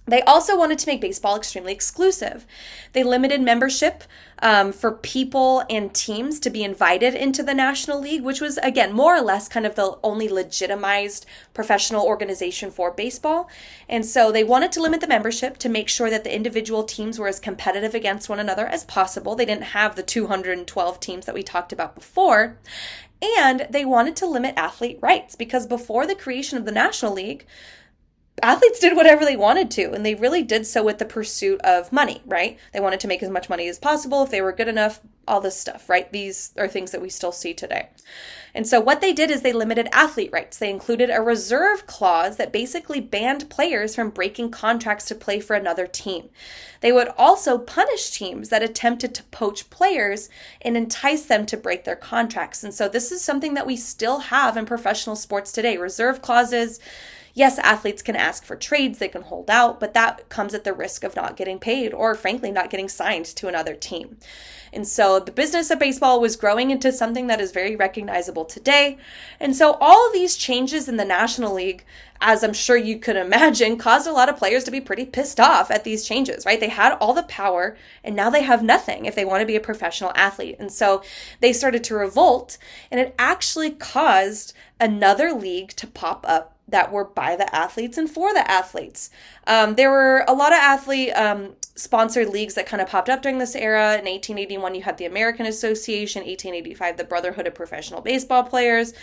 They also wanted to make baseball extremely exclusive. They limited membership for people and teams to be invited into the National League, which was, again, more or less kind of the only legitimized professional organization for baseball. And so they wanted to limit the membership to make sure that the individual teams were as competitive against one another as possible. They didn't have the 212 teams that we talked about before. And they wanted to limit athlete rights because before the creation of the National League, athletes did whatever they wanted to, and they really did so with the pursuit of money, right? They wanted to make as much money as possible if they were good enough, all this stuff, right? These are things that we still see today. And so what they did is they limited athlete rights. They included a reserve clause that basically banned players from breaking contracts to play for another team. They would also punish teams that attempted to poach players and entice them to break their contracts. And so this is something that we still have in professional sports today. Reserve clauses. Yes, athletes can ask for trades, they can hold out, but that comes at the risk of not getting paid or frankly not getting signed to another team. And so the business of baseball was growing into something that is very recognizable today. And so all of these changes in the National League, as I'm sure you could imagine, caused a lot of players to be pretty pissed off at these changes, right? They had all the power and now they have nothing if they want to be a professional athlete. And so they started to revolt, and it actually caused another league to pop up that were by the athletes and for the athletes. There were a lot of athlete sponsored leagues that kind of popped up during this era. In 1881, you had the American Association. 1885, the Brotherhood of Professional Baseball Players.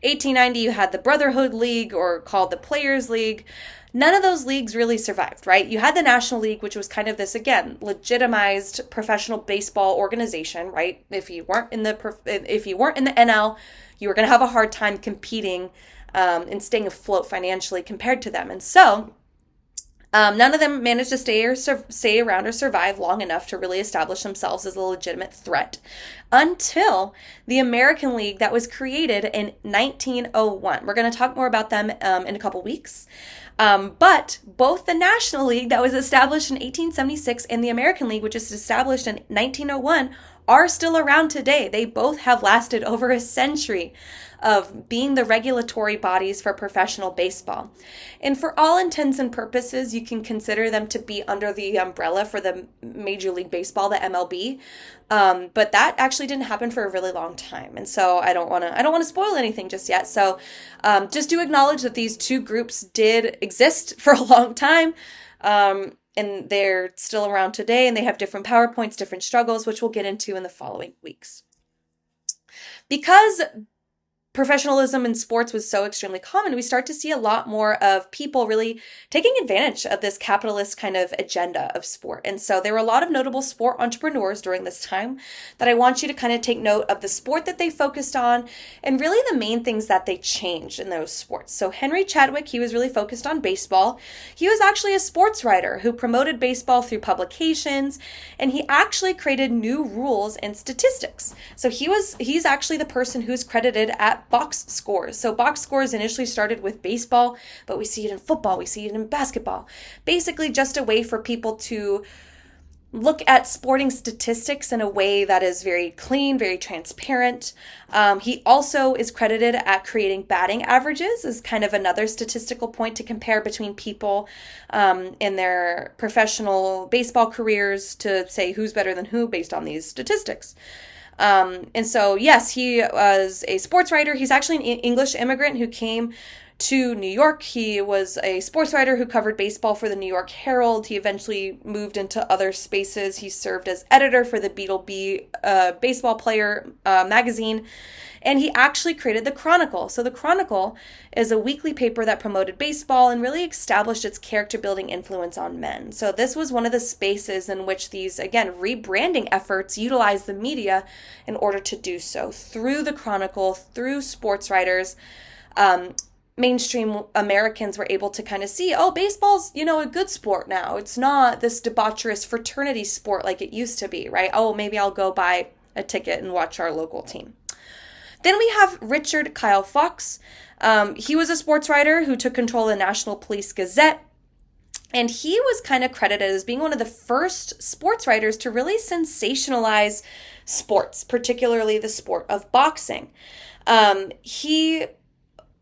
1890, you had the Brotherhood League, or called the Players League. None of those leagues really survived, right? You had the National League, which was kind of this, again, legitimized professional baseball organization, right? If you weren't in the NL, you were going to have a hard time competing and staying afloat financially compared to them. And so none of them managed to stay around or survive long enough to really establish themselves as a legitimate threat until the American League that was created in 1901. We're going to talk more about them in a couple weeks. But both the National League that was established in 1876 and the American League, which is established in 1901, are still around today. They both have lasted over a century of being the regulatory bodies for professional baseball. And for all intents and purposes, you can consider them to be under the umbrella for the Major League Baseball, the MLB. But that actually didn't happen for a really long time. And so I don't want to spoil anything just yet. So just do acknowledge that these two groups did exist for a long time. And they're still around today, and they have different PowerPoints, different struggles, which we'll get into in the following weeks. Because professionalism in sports was so extremely common, we start to see a lot more of people really taking advantage of this capitalist kind of agenda of sport. And so there were a lot of notable sport entrepreneurs during this time that I want you to kind of take note of the sport that they focused on and really the main things that they changed in those sports. So Henry Chadwick, he was really focused on baseball. He was actually a sports writer who promoted baseball through publications, and he actually created new rules and statistics. So he's actually the person who's credited at box scores. So box scores initially started with baseball, but we see it in football, we see it in basketball. Basically just a way for people to look at sporting statistics in a way that is very clean, very transparent. He also is credited at creating batting averages as kind of another statistical point to compare between people in their professional baseball careers to say who's better than who based on these statistics. And so, yes, he was a sports writer. He's actually an English immigrant who came to New York. He was a sports writer who covered baseball for the New York Herald. He eventually moved into other spaces. He served as editor for the Beatle baseball player magazine. And he actually created the Chronicle. So the Chronicle is a weekly paper that promoted baseball and really established its character building influence on men. So this was one of the spaces in which these, again, rebranding efforts utilized the media in order to do so. Through the Chronicle, through sports writers, mainstream Americans were able to kind of see, oh, baseball's, a good sport now. It's not this debaucherous fraternity sport like it used to be, right? Oh, maybe I'll go buy a ticket and watch our local team. Then we have Richard Kyle Fox. He was a sports writer who took control of the National Police Gazette. And he was kind of credited as being one of the first sports writers to really sensationalize sports, particularly the sport of boxing. He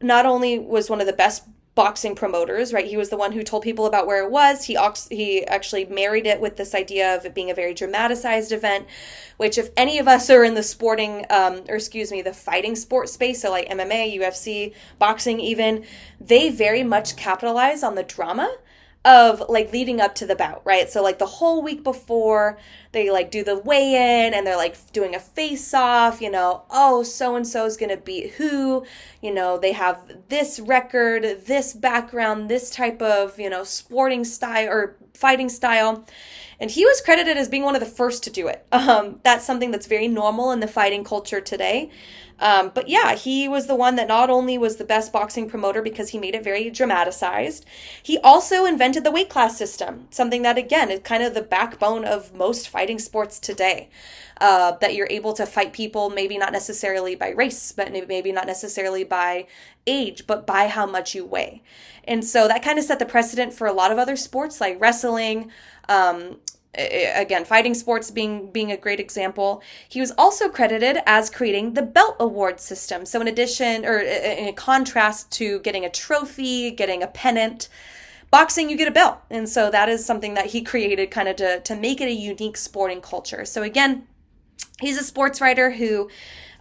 not only was one of the best boxing promoters, right? He was the one who told people about where it was. He actually married it with this idea of it being a very dramatized event, which if any of us are in the the fighting sport space, so like MMA, UFC, boxing even, they very much capitalize on the drama of like leading up to the bout, right? So like the whole week before, they like do the weigh-in and they're like doing a face-off, oh, so-and-so is going to beat who, they have this record, this background, this type of, sporting style or fighting style. And he was credited as being one of the first to do it. That's something that's very normal in the fighting culture today. But yeah, he was the one that not only was the best boxing promoter because he made it very dramatized, he also invented the weight class system, something that, again, is kind of the backbone of most fighting sports today, that you're able to fight people maybe not necessarily by race, but maybe not necessarily by age, but by how much you weigh. And so that kind of set the precedent for a lot of other sports like wrestling, again, fighting sports being a great example. He was also credited as creating the belt award system. So in addition, or in contrast to getting a trophy, getting a pennant, boxing, you get a belt. And so that is something that he created kind of to make it a unique sporting culture. So again, he's a sports writer who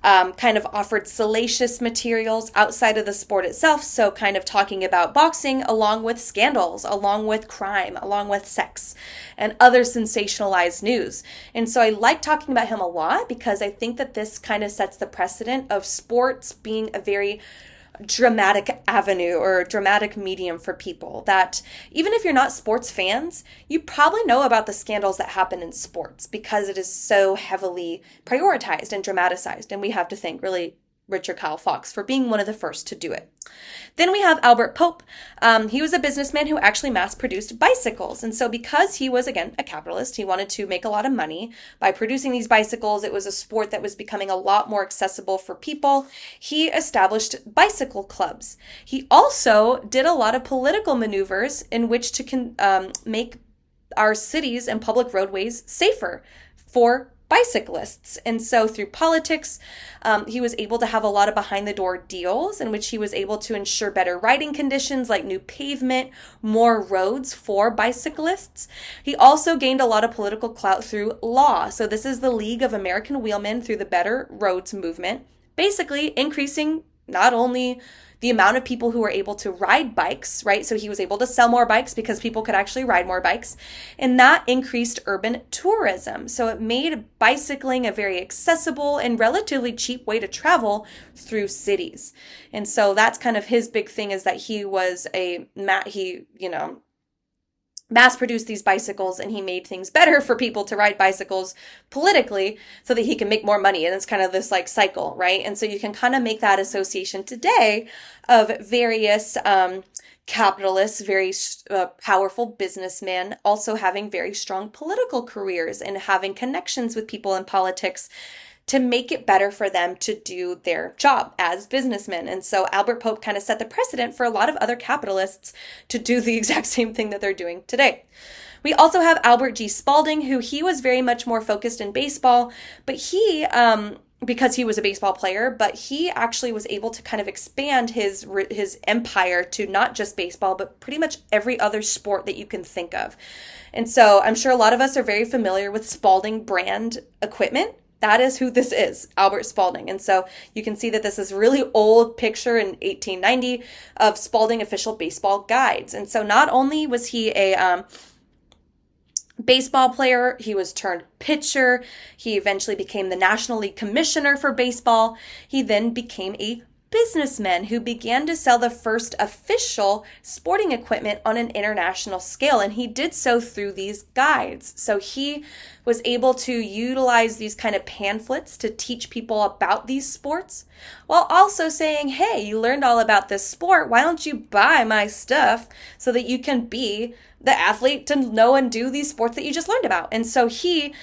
kind of offered salacious materials outside of the sport itself. So kind of talking about boxing along with scandals, along with crime, along with sex and other sensationalized news. And so I like talking about him a lot because I think that this kind of sets the precedent of sports being a very dramatic avenue or dramatic medium for people, that even if you're not sports fans, you probably know about the scandals that happen in sports because it is so heavily prioritized and dramatized. And we have to thank really Richard Kyle Fox for being one of the first to do it. Then we have Albert Pope. He was a businessman who actually mass-produced bicycles. And so because he was, again, a capitalist, he wanted to make a lot of money by producing these bicycles. It was a sport that was becoming a lot more accessible for people. He established bicycle clubs. He also did a lot of political maneuvers in which to make our cities and public roadways safer for bicyclists. And so through politics, he was able to have a lot of behind the door deals in which he was able to ensure better riding conditions like new pavement, more roads for bicyclists. He also gained a lot of political clout through law. So this is the League of American Wheelmen through the Better Roads movement, basically increasing not only the amount of people who were able to ride bikes, right? So he was able to sell more bikes because people could actually ride more bikes. And that increased urban tourism. So it made bicycling a very accessible and relatively cheap way to travel through cities. And so that's kind of his big thing, is that he was mass produced these bicycles, and he made things better for people to ride bicycles politically so that he can make more money. And it's kind of this like cycle, right? And so you can kind of make that association today of various capitalists, very powerful businessmen, also having very strong political careers and having connections with people in politics to make it better for them to do their job as businessmen. And so Albert Pope kind of set the precedent for a lot of other capitalists to do the exact same thing that they're doing today. We also have Albert G. Spalding, who he was very much more focused in baseball, but he, because he was a baseball player, but he actually was able to kind of expand his empire to not just baseball, but pretty much every other sport that you can think of. And so I'm sure a lot of us are very familiar with Spalding brand equipment. That is who this is, Albert Spalding. And so you can see that this is a really old picture in 1890 of Spalding official baseball guides. And so not only was he a baseball player, he was turned pitcher. He eventually became the National League Commissioner for baseball. He then became a businessman who began to sell the first official sporting equipment on an international scale. And he did so through these guides. So he was able to utilize these kind of pamphlets to teach people about these sports, while also saying, hey, you learned all about this sport. Why don't you buy my stuff so that you can be the athlete to know and do these sports that you just learned about? And so he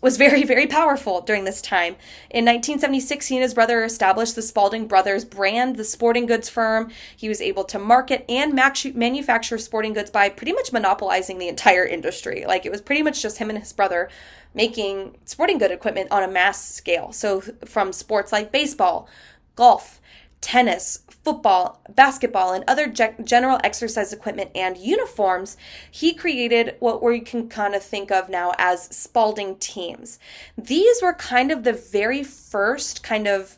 was very, very powerful during this time. In 1976, he and his brother established the Spalding Brothers brand, the sporting goods firm. He was able to market and manufacture sporting goods by pretty much monopolizing the entire industry. Like, it was pretty much just him and his brother making sporting good equipment on a mass scale. So from sports like baseball, golf, tennis, football, basketball, and other general exercise equipment and uniforms, he created what we can kind of think of now as Spalding teams. These were kind of the very first kind of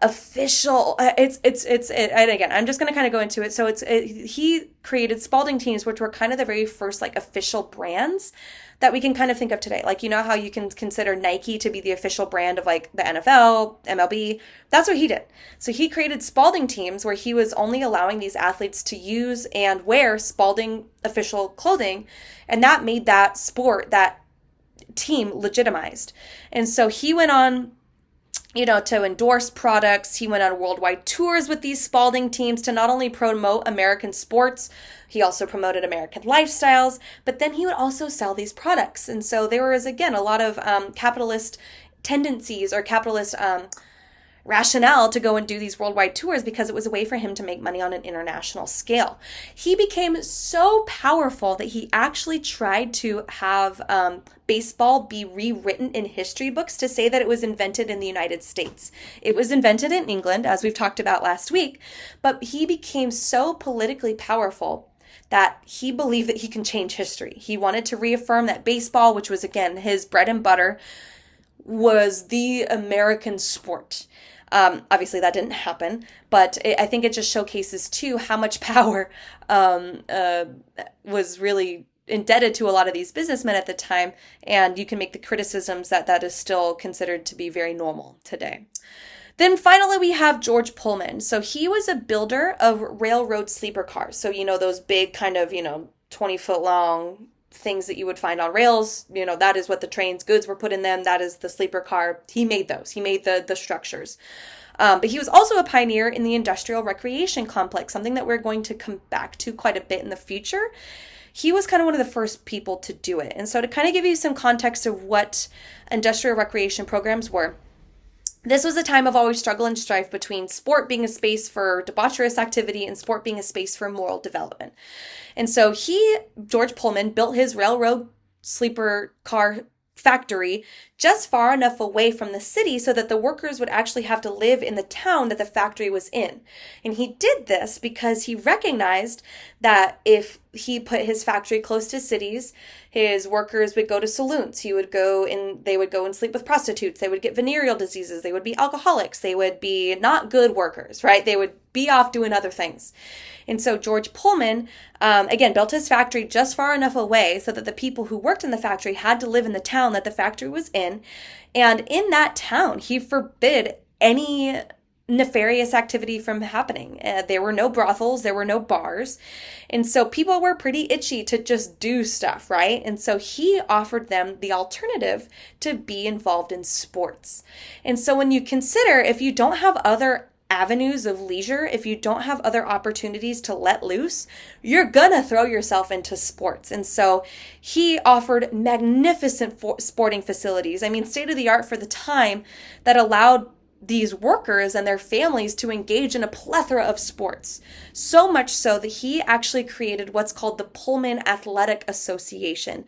official, and again, I'm just going to kind of go into it. So he created Spalding teams, which were kind of the very first like official brands that we can kind of think of today. Like, you know how you can consider Nike to be the official brand of like the NFL, MLB? That's what he did. So he created Spalding teams where he was only allowing these athletes to use and wear Spalding official clothing. And that made that sport, that team, legitimized. And so he went on, to endorse products. He went on worldwide tours with these Spalding teams to not only promote American sports, he also promoted American lifestyles, but then he would also sell these products. And so there was, again, a lot of capitalist tendencies or capitalist rationale to go and do these worldwide tours because it was a way for him to make money on an international scale. He became so powerful that he actually tried to have baseball be rewritten in history books to say that it was invented in the United States. It was invented in England, as we've talked about last week, but he became so politically powerful that he believed that he can change history. He wanted to reaffirm that baseball, which was, again, his bread and butter, was the American sport. Obviously, that didn't happen, but I think it just showcases, too, how much power was really indebted to a lot of these businessmen at the time, and you can make the criticisms that is still considered to be very normal today. Then finally, we have George Pullman. So he was a builder of railroad sleeper cars. So, those big kind of, 20-foot long things that you would find on rails, that is what the train's goods were put in them. That is the sleeper car. He made those. He made the structures. But he was also a pioneer in the industrial recreation complex, something that we're going to come back to quite a bit in the future. He was kind of one of the first people to do it. And so to kind of give you some context of what industrial recreation programs were, this was a time of always struggle and strife between sport being a space for debaucherous activity and sport being a space for moral development. And so George Pullman, built his railroad sleeper car factory just far enough away from the city so that the workers would actually have to live in the town that the factory was in. And he did this because he recognized that if he put his factory close to cities. His workers would go to saloons. They would go and sleep with prostitutes. They would get venereal diseases. They would be alcoholics. They would be not good workers, right? They would be off doing other things. And so George Pullman, again, built his factory just far enough away so that the people who worked in the factory had to live in the town that the factory was in. And in that town, he forbid any nefarious activity from happening. There were no brothels, there were no bars. And so people were pretty itchy to just do stuff, right? And so he offered them the alternative to be involved in sports. And so when you consider, if you don't have other avenues of leisure, if you don't have other opportunities to let loose, you're gonna throw yourself into sports. And so he offered magnificent sporting facilities. I mean, state of the art for the time, that allowed these workers and their families to engage in a plethora of sports. So much so that he actually created what's called the Pullman Athletic Association,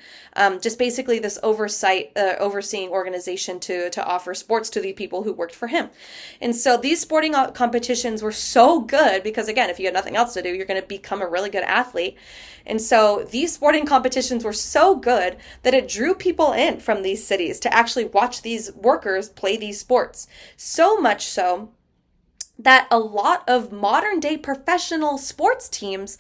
just basically this overseeing organization to offer sports to the people who worked for him. And so these sporting competitions were so good because, again, if you had nothing else to do, you're going to become a really good athlete. And so these sporting competitions were so good that it drew people in from these cities to actually watch these workers play these sports. So much so that a lot of modern day professional sports teams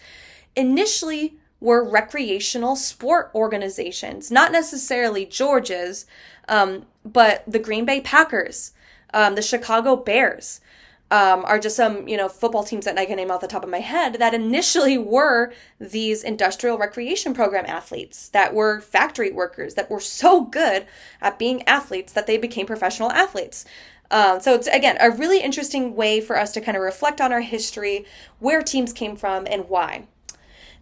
initially were recreational sport organizations, not necessarily George's, but the Green Bay Packers, the Chicago Bears, are just some, football teams that I can name off the top of my head that initially were these industrial recreation program athletes that were factory workers that were so good at being athletes that they became professional athletes. So it's, again, a really interesting way for us to kind of reflect on our history, where teams came from and why.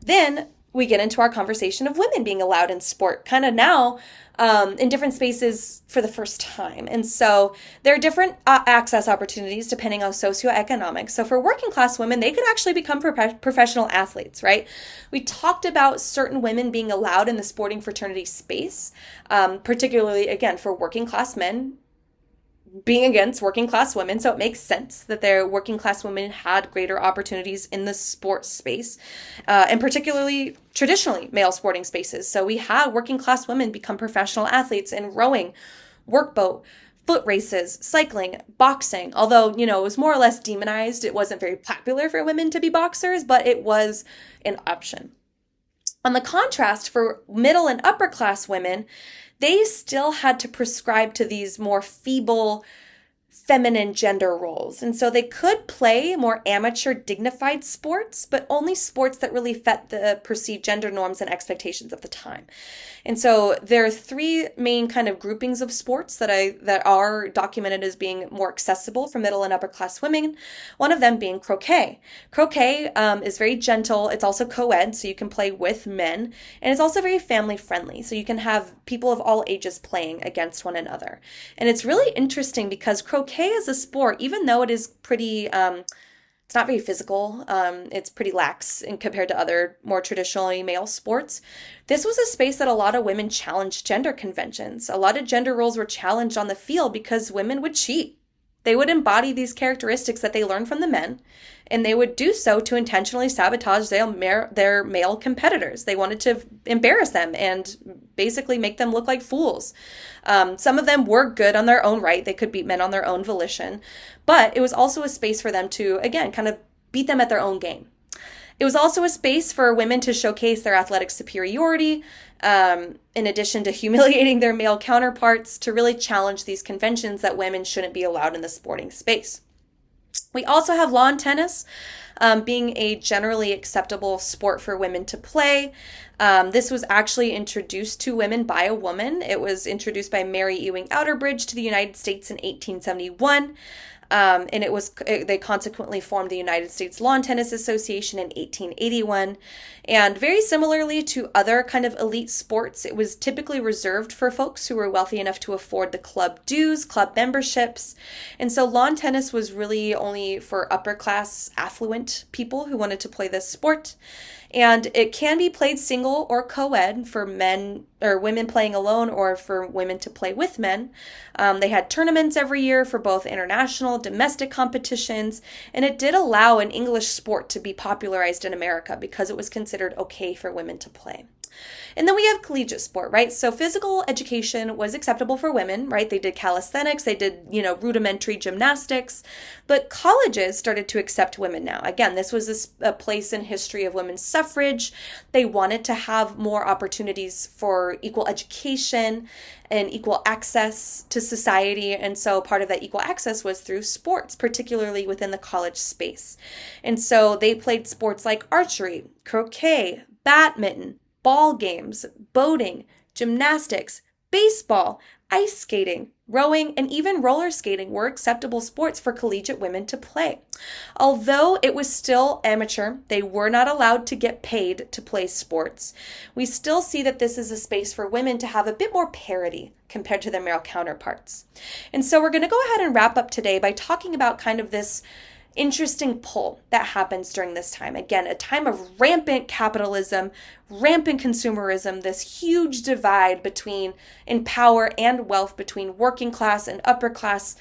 Then we get into our conversation of women being allowed in sport, kind of now in different spaces for the first time. And so there are different access opportunities depending on socioeconomic. So for working class women, they could actually become professional athletes, right? We talked about certain women being allowed in the sporting fraternity space, particularly, again, for working class men being against working class women. So it makes sense that their working class women had greater opportunities in the sports space, and particularly traditionally male sporting spaces. So we had working class women become professional athletes in rowing, workboat, foot races, cycling, boxing. Although, it was more or less demonized. It wasn't very popular for women to be boxers, but it was an option. On the contrast, for middle and upper class women, they still had to prescribe to these more feeble feminine gender roles. And so they could play more amateur dignified sports, but only sports that really fit the perceived gender norms and expectations of the time. And so there are three main kind of groupings of sports that are documented as being more accessible for middle and upper class women. One of them being croquet. Croquet is very gentle. It's also co-ed, so you can play with men. And it's also very family friendly. So you can have people of all ages playing against one another. And it's really interesting because croquet is a sport, even though it is pretty, it's not very physical. It's pretty lax in compared to other more traditionally male sports. This was a space that a lot of women challenged gender conventions. A lot of gender roles were challenged on the field because women would cheat. They would embody these characteristics that they learned from the men, and they would do so to intentionally sabotage their male competitors. They wanted to embarrass them and basically make them look like fools. Some of them were good on their own right. They could beat men on their own volition, but it was also a space for them to, again, kind of beat them at their own game. It was also a space for women to showcase their athletic superiority, in addition to humiliating their male counterparts, to really challenge these conventions that women shouldn't be allowed in the sporting space. We also have lawn tennis, being a generally acceptable sport for women to play. This was actually introduced to women by a woman. It was introduced by Mary Ewing Outerbridge to the United States in 1871. And they consequently formed the United States Lawn Tennis Association in 1881. And very similarly to other kind of elite sports, it was typically reserved for folks who were wealthy enough to afford the club dues, club memberships. And so lawn tennis was really only for upper class affluent people who wanted to play this sport. And it can be played single or co-ed for men or women playing alone or for women to play with men. They had tournaments every year for both international, domestic competitions, and it did allow an English sport to be popularized in America because it was considered okay for women to play. And then we have collegiate sport, right? So physical education was acceptable for women, right? They did calisthenics, they did, rudimentary gymnastics, but colleges started to accept women now. Again, this was a place in history of women's suffrage. They wanted to have more opportunities for equal education and equal access to society. And so part of that equal access was through sports, particularly within the college space. And so they played sports like archery, croquet, badminton, ball games, boating, gymnastics, baseball, ice skating, rowing, and even roller skating were acceptable sports for collegiate women to play. Although it was still amateur, they were not allowed to get paid to play sports. We still see that this is a space for women to have a bit more parity compared to their male counterparts. And so we're going to go ahead and wrap up today by talking about kind of this interesting pull that happens during this time. Again, a time of rampant capitalism, rampant consumerism, this huge divide in power and wealth between working class and upper class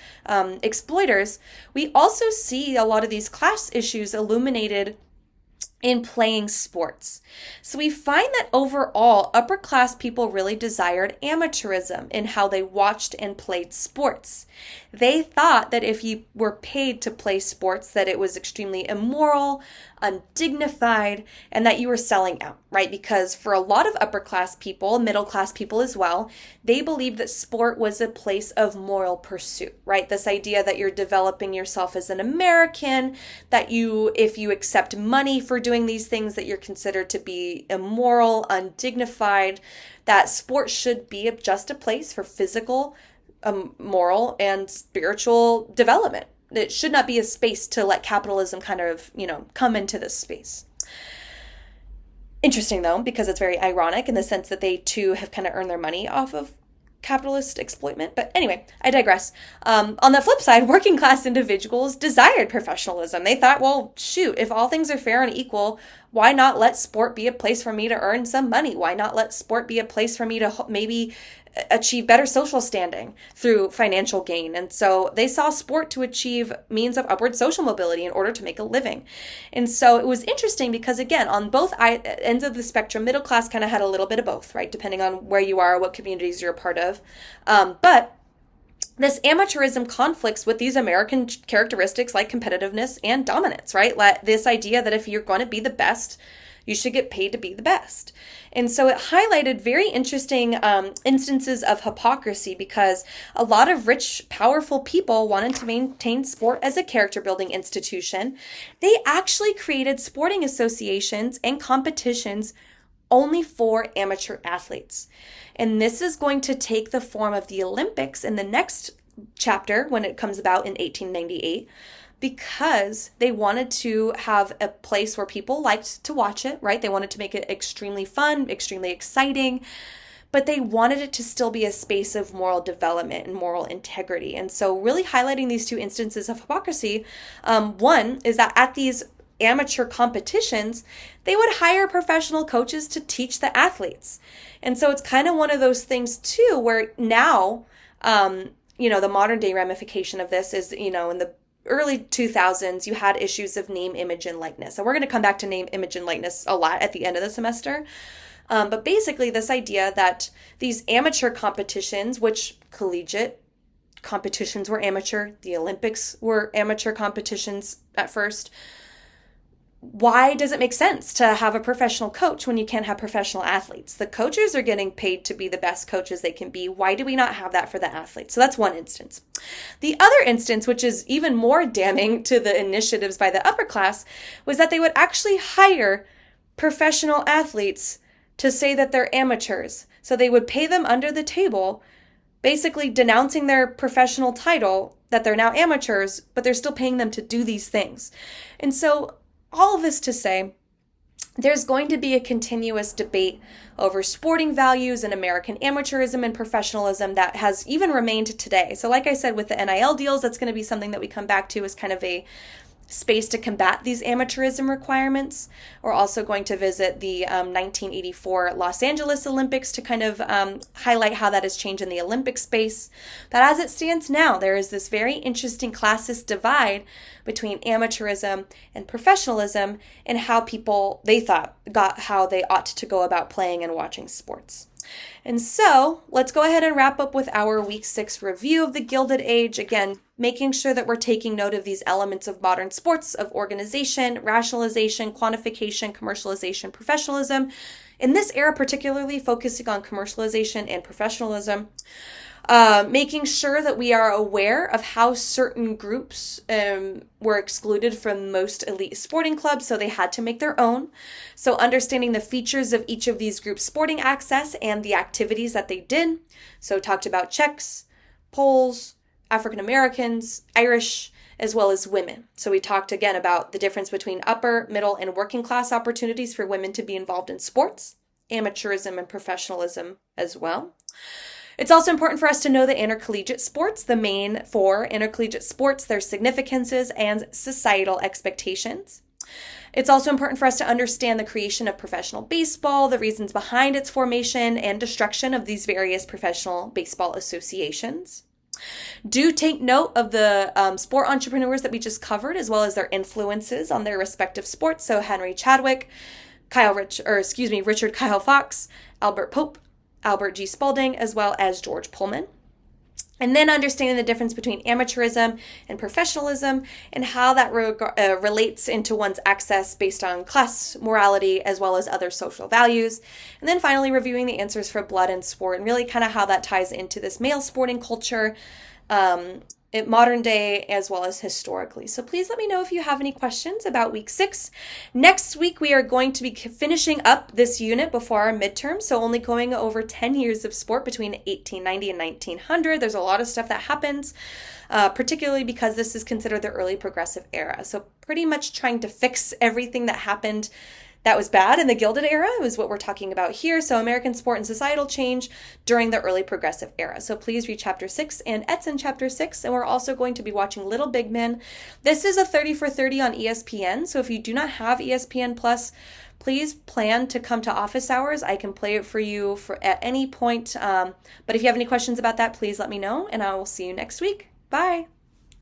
exploiters. We also see a lot of these class issues illuminated in playing sports. So we find that overall, upper class people really desired amateurism in how they watched and played sports. They thought that if you were paid to play sports, that it was extremely immoral, undignified, and that you were selling out, right? Because for a lot of upper class people, middle class people as well, they believed that sport was a place of moral pursuit, right? This idea that you're developing yourself as an American, that if you accept money for doing these things, that you're considered to be immoral, undignified, that sport should be just a place for physical, moral, and spiritual development. It should not be a space to let capitalism kind of, come into this space. Interesting, though, because it's very ironic in the sense that they, too, have kind of earned their money off of capitalist exploitment. But anyway, I digress. On the flip side, working class individuals desired professionalism. They thought, well, shoot, if all things are fair and equal, why not let sport be a place for me to earn some money? Why not let sport be a place for me to maybe achieve better social standing through financial gain? And so they saw sport to achieve means of upward social mobility in order to make a living. And so it was interesting because, again, on both ends of the spectrum, middle class kind of had a little bit of both, right? Depending on where you are, what communities you're a part of. But this amateurism conflicts with these American characteristics like competitiveness and dominance, right? This idea that if you're going to be the best, you should get paid to be the best. And so it highlighted very interesting instances of hypocrisy because a lot of rich, powerful people wanted to maintain sport as a character building institution. They actually created sporting associations and competitions only for amateur athletes. And this is going to take the form of the Olympics in the next chapter when it comes about in 1898. Because they wanted to have a place where people liked to watch it, right? They wanted to make it extremely fun, extremely exciting, but they wanted it to still be a space of moral development and moral integrity. And so really highlighting these two instances of hypocrisy, one is that at these amateur competitions, they would hire professional coaches to teach the athletes. And so it's kind of one of those things too, where now, the modern day ramification of this is, in the early 2000s, you had issues of name, image, and likeness. And we're going to come back to name, image, and likeness a lot at the end of the semester. But basically this idea that these amateur competitions, which collegiate competitions were amateur, the Olympics were amateur competitions at first. Why does it make sense to have a professional coach when you can't have professional athletes? The coaches are getting paid to be the best coaches they can be. Why do we not have that for the athletes? So that's one instance. The other instance, which is even more damning to the initiatives by the upper class, was that they would actually hire professional athletes to say that they're amateurs. So they would pay them under the table, basically denouncing their professional title, that they're now amateurs, but they're still paying them to do these things. And so all of this to say, there's going to be a continuous debate over sporting values and American amateurism and professionalism that has even remained today. So like I said, with the NIL deals, that's going to be something that we come back to as kind of a space to combat these amateurism requirements. We're also going to visit the 1984 Los Angeles Olympics to kind of highlight how that has changed in the Olympic space. But as it stands now, there is this very interesting classist divide between amateurism and professionalism and how people, they thought, got how they ought to go about playing and watching sports. And so let's go ahead and wrap up with our week 6 review of the Gilded Age. Again, making sure that we're taking note of these elements of modern sports, of organization, rationalization, quantification, commercialization, professionalism. In this era, particularly focusing on commercialization and professionalism. Making sure that we are aware of how certain groups were excluded from most elite sporting clubs, so they had to make their own. So understanding the features of each of these groups' sporting access and the activities that they did. So talked about Czechs, Poles, African Americans, Irish, as well as women. So we talked again about the difference between upper, middle, and working class opportunities for women to be involved in sports, amateurism, and professionalism as well. It's also important for us to know the intercollegiate sports, the main 4 intercollegiate sports, their significances, and societal expectations. It's also important for us to understand the creation of professional baseball, the reasons behind its formation and destruction of these various professional baseball associations. Do take note of the sport entrepreneurs that we just covered, as well as their influences on their respective sports. So Henry Chadwick, Richard Kyle Fox, Albert Pope, Albert G. Spalding, as well as George Pullman. And then understanding the difference between amateurism and professionalism and how that relates into one's access based on class, morality, as well as other social values. And then finally reviewing the answers for blood and sport and really kind of how that ties into this male sporting culture in modern day as well as historically. So please let me know if you have any questions about week 6. Next week, we are going to be finishing up this unit before our midterm. So only going over 10 years of sport between 1890 and 1900. There's a lot of stuff that happens, particularly because this is considered the early progressive era. So pretty much trying to fix everything that happened that was bad in the Gilded Era is what we're talking about here. So American sport and societal change during the early progressive era. So please read chapter 6 and Etzen chapter 6. And we're also going to be watching Little Big Men. This is a 30 for 30 on ESPN. So if you do not have ESPN Plus, please plan to come to office hours. I can play it for you at any point. But if you have any questions about that, please let me know and I will see you next week. Bye.